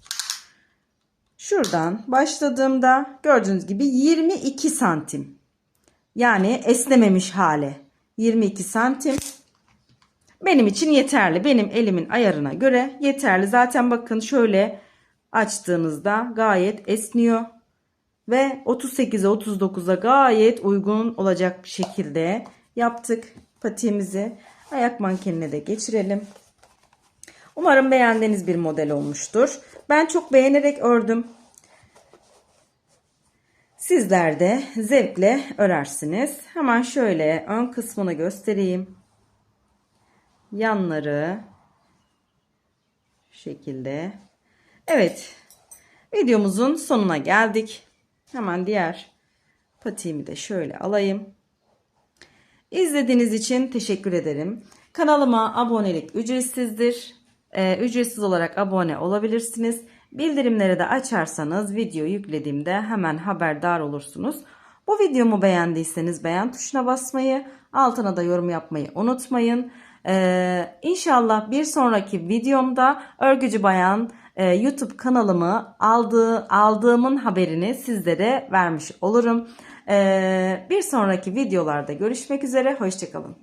Şuradan başladığımda gördüğünüz gibi 22 santim. Yani esnememiş hali. 22 santim. Benim için yeterli. Benim elimin ayarına göre yeterli. Zaten bakın şöyle açtığınızda gayet esniyor. Ve 38'e 39'a gayet uygun olacak bir şekilde yaptık patiğimizi. Ayak mankenine de geçirelim. Umarım beğendiğiniz bir model olmuştur. Ben çok beğenerek ördüm. Sizler de zevkle örersiniz. Hemen şöyle ön kısmını göstereyim. Yanları şu şekilde. Evet, videomuzun sonuna geldik. Hemen diğer patiğimi de şöyle alayım. İzlediğiniz için teşekkür ederim. Kanalıma abonelik ücretsizdir. Ücretsiz olarak abone olabilirsiniz. Bildirimleri de açarsanız video yüklediğimde hemen haberdar olursunuz. Bu videomu beğendiyseniz beğen tuşuna basmayı, altına da yorum yapmayı unutmayın. İnşallah bir sonraki videomda Örgücü Bayan YouTube kanalımı aldığımın haberini sizlere vermiş olurum. Bir sonraki videolarda görüşmek üzere. Hoşça kalın.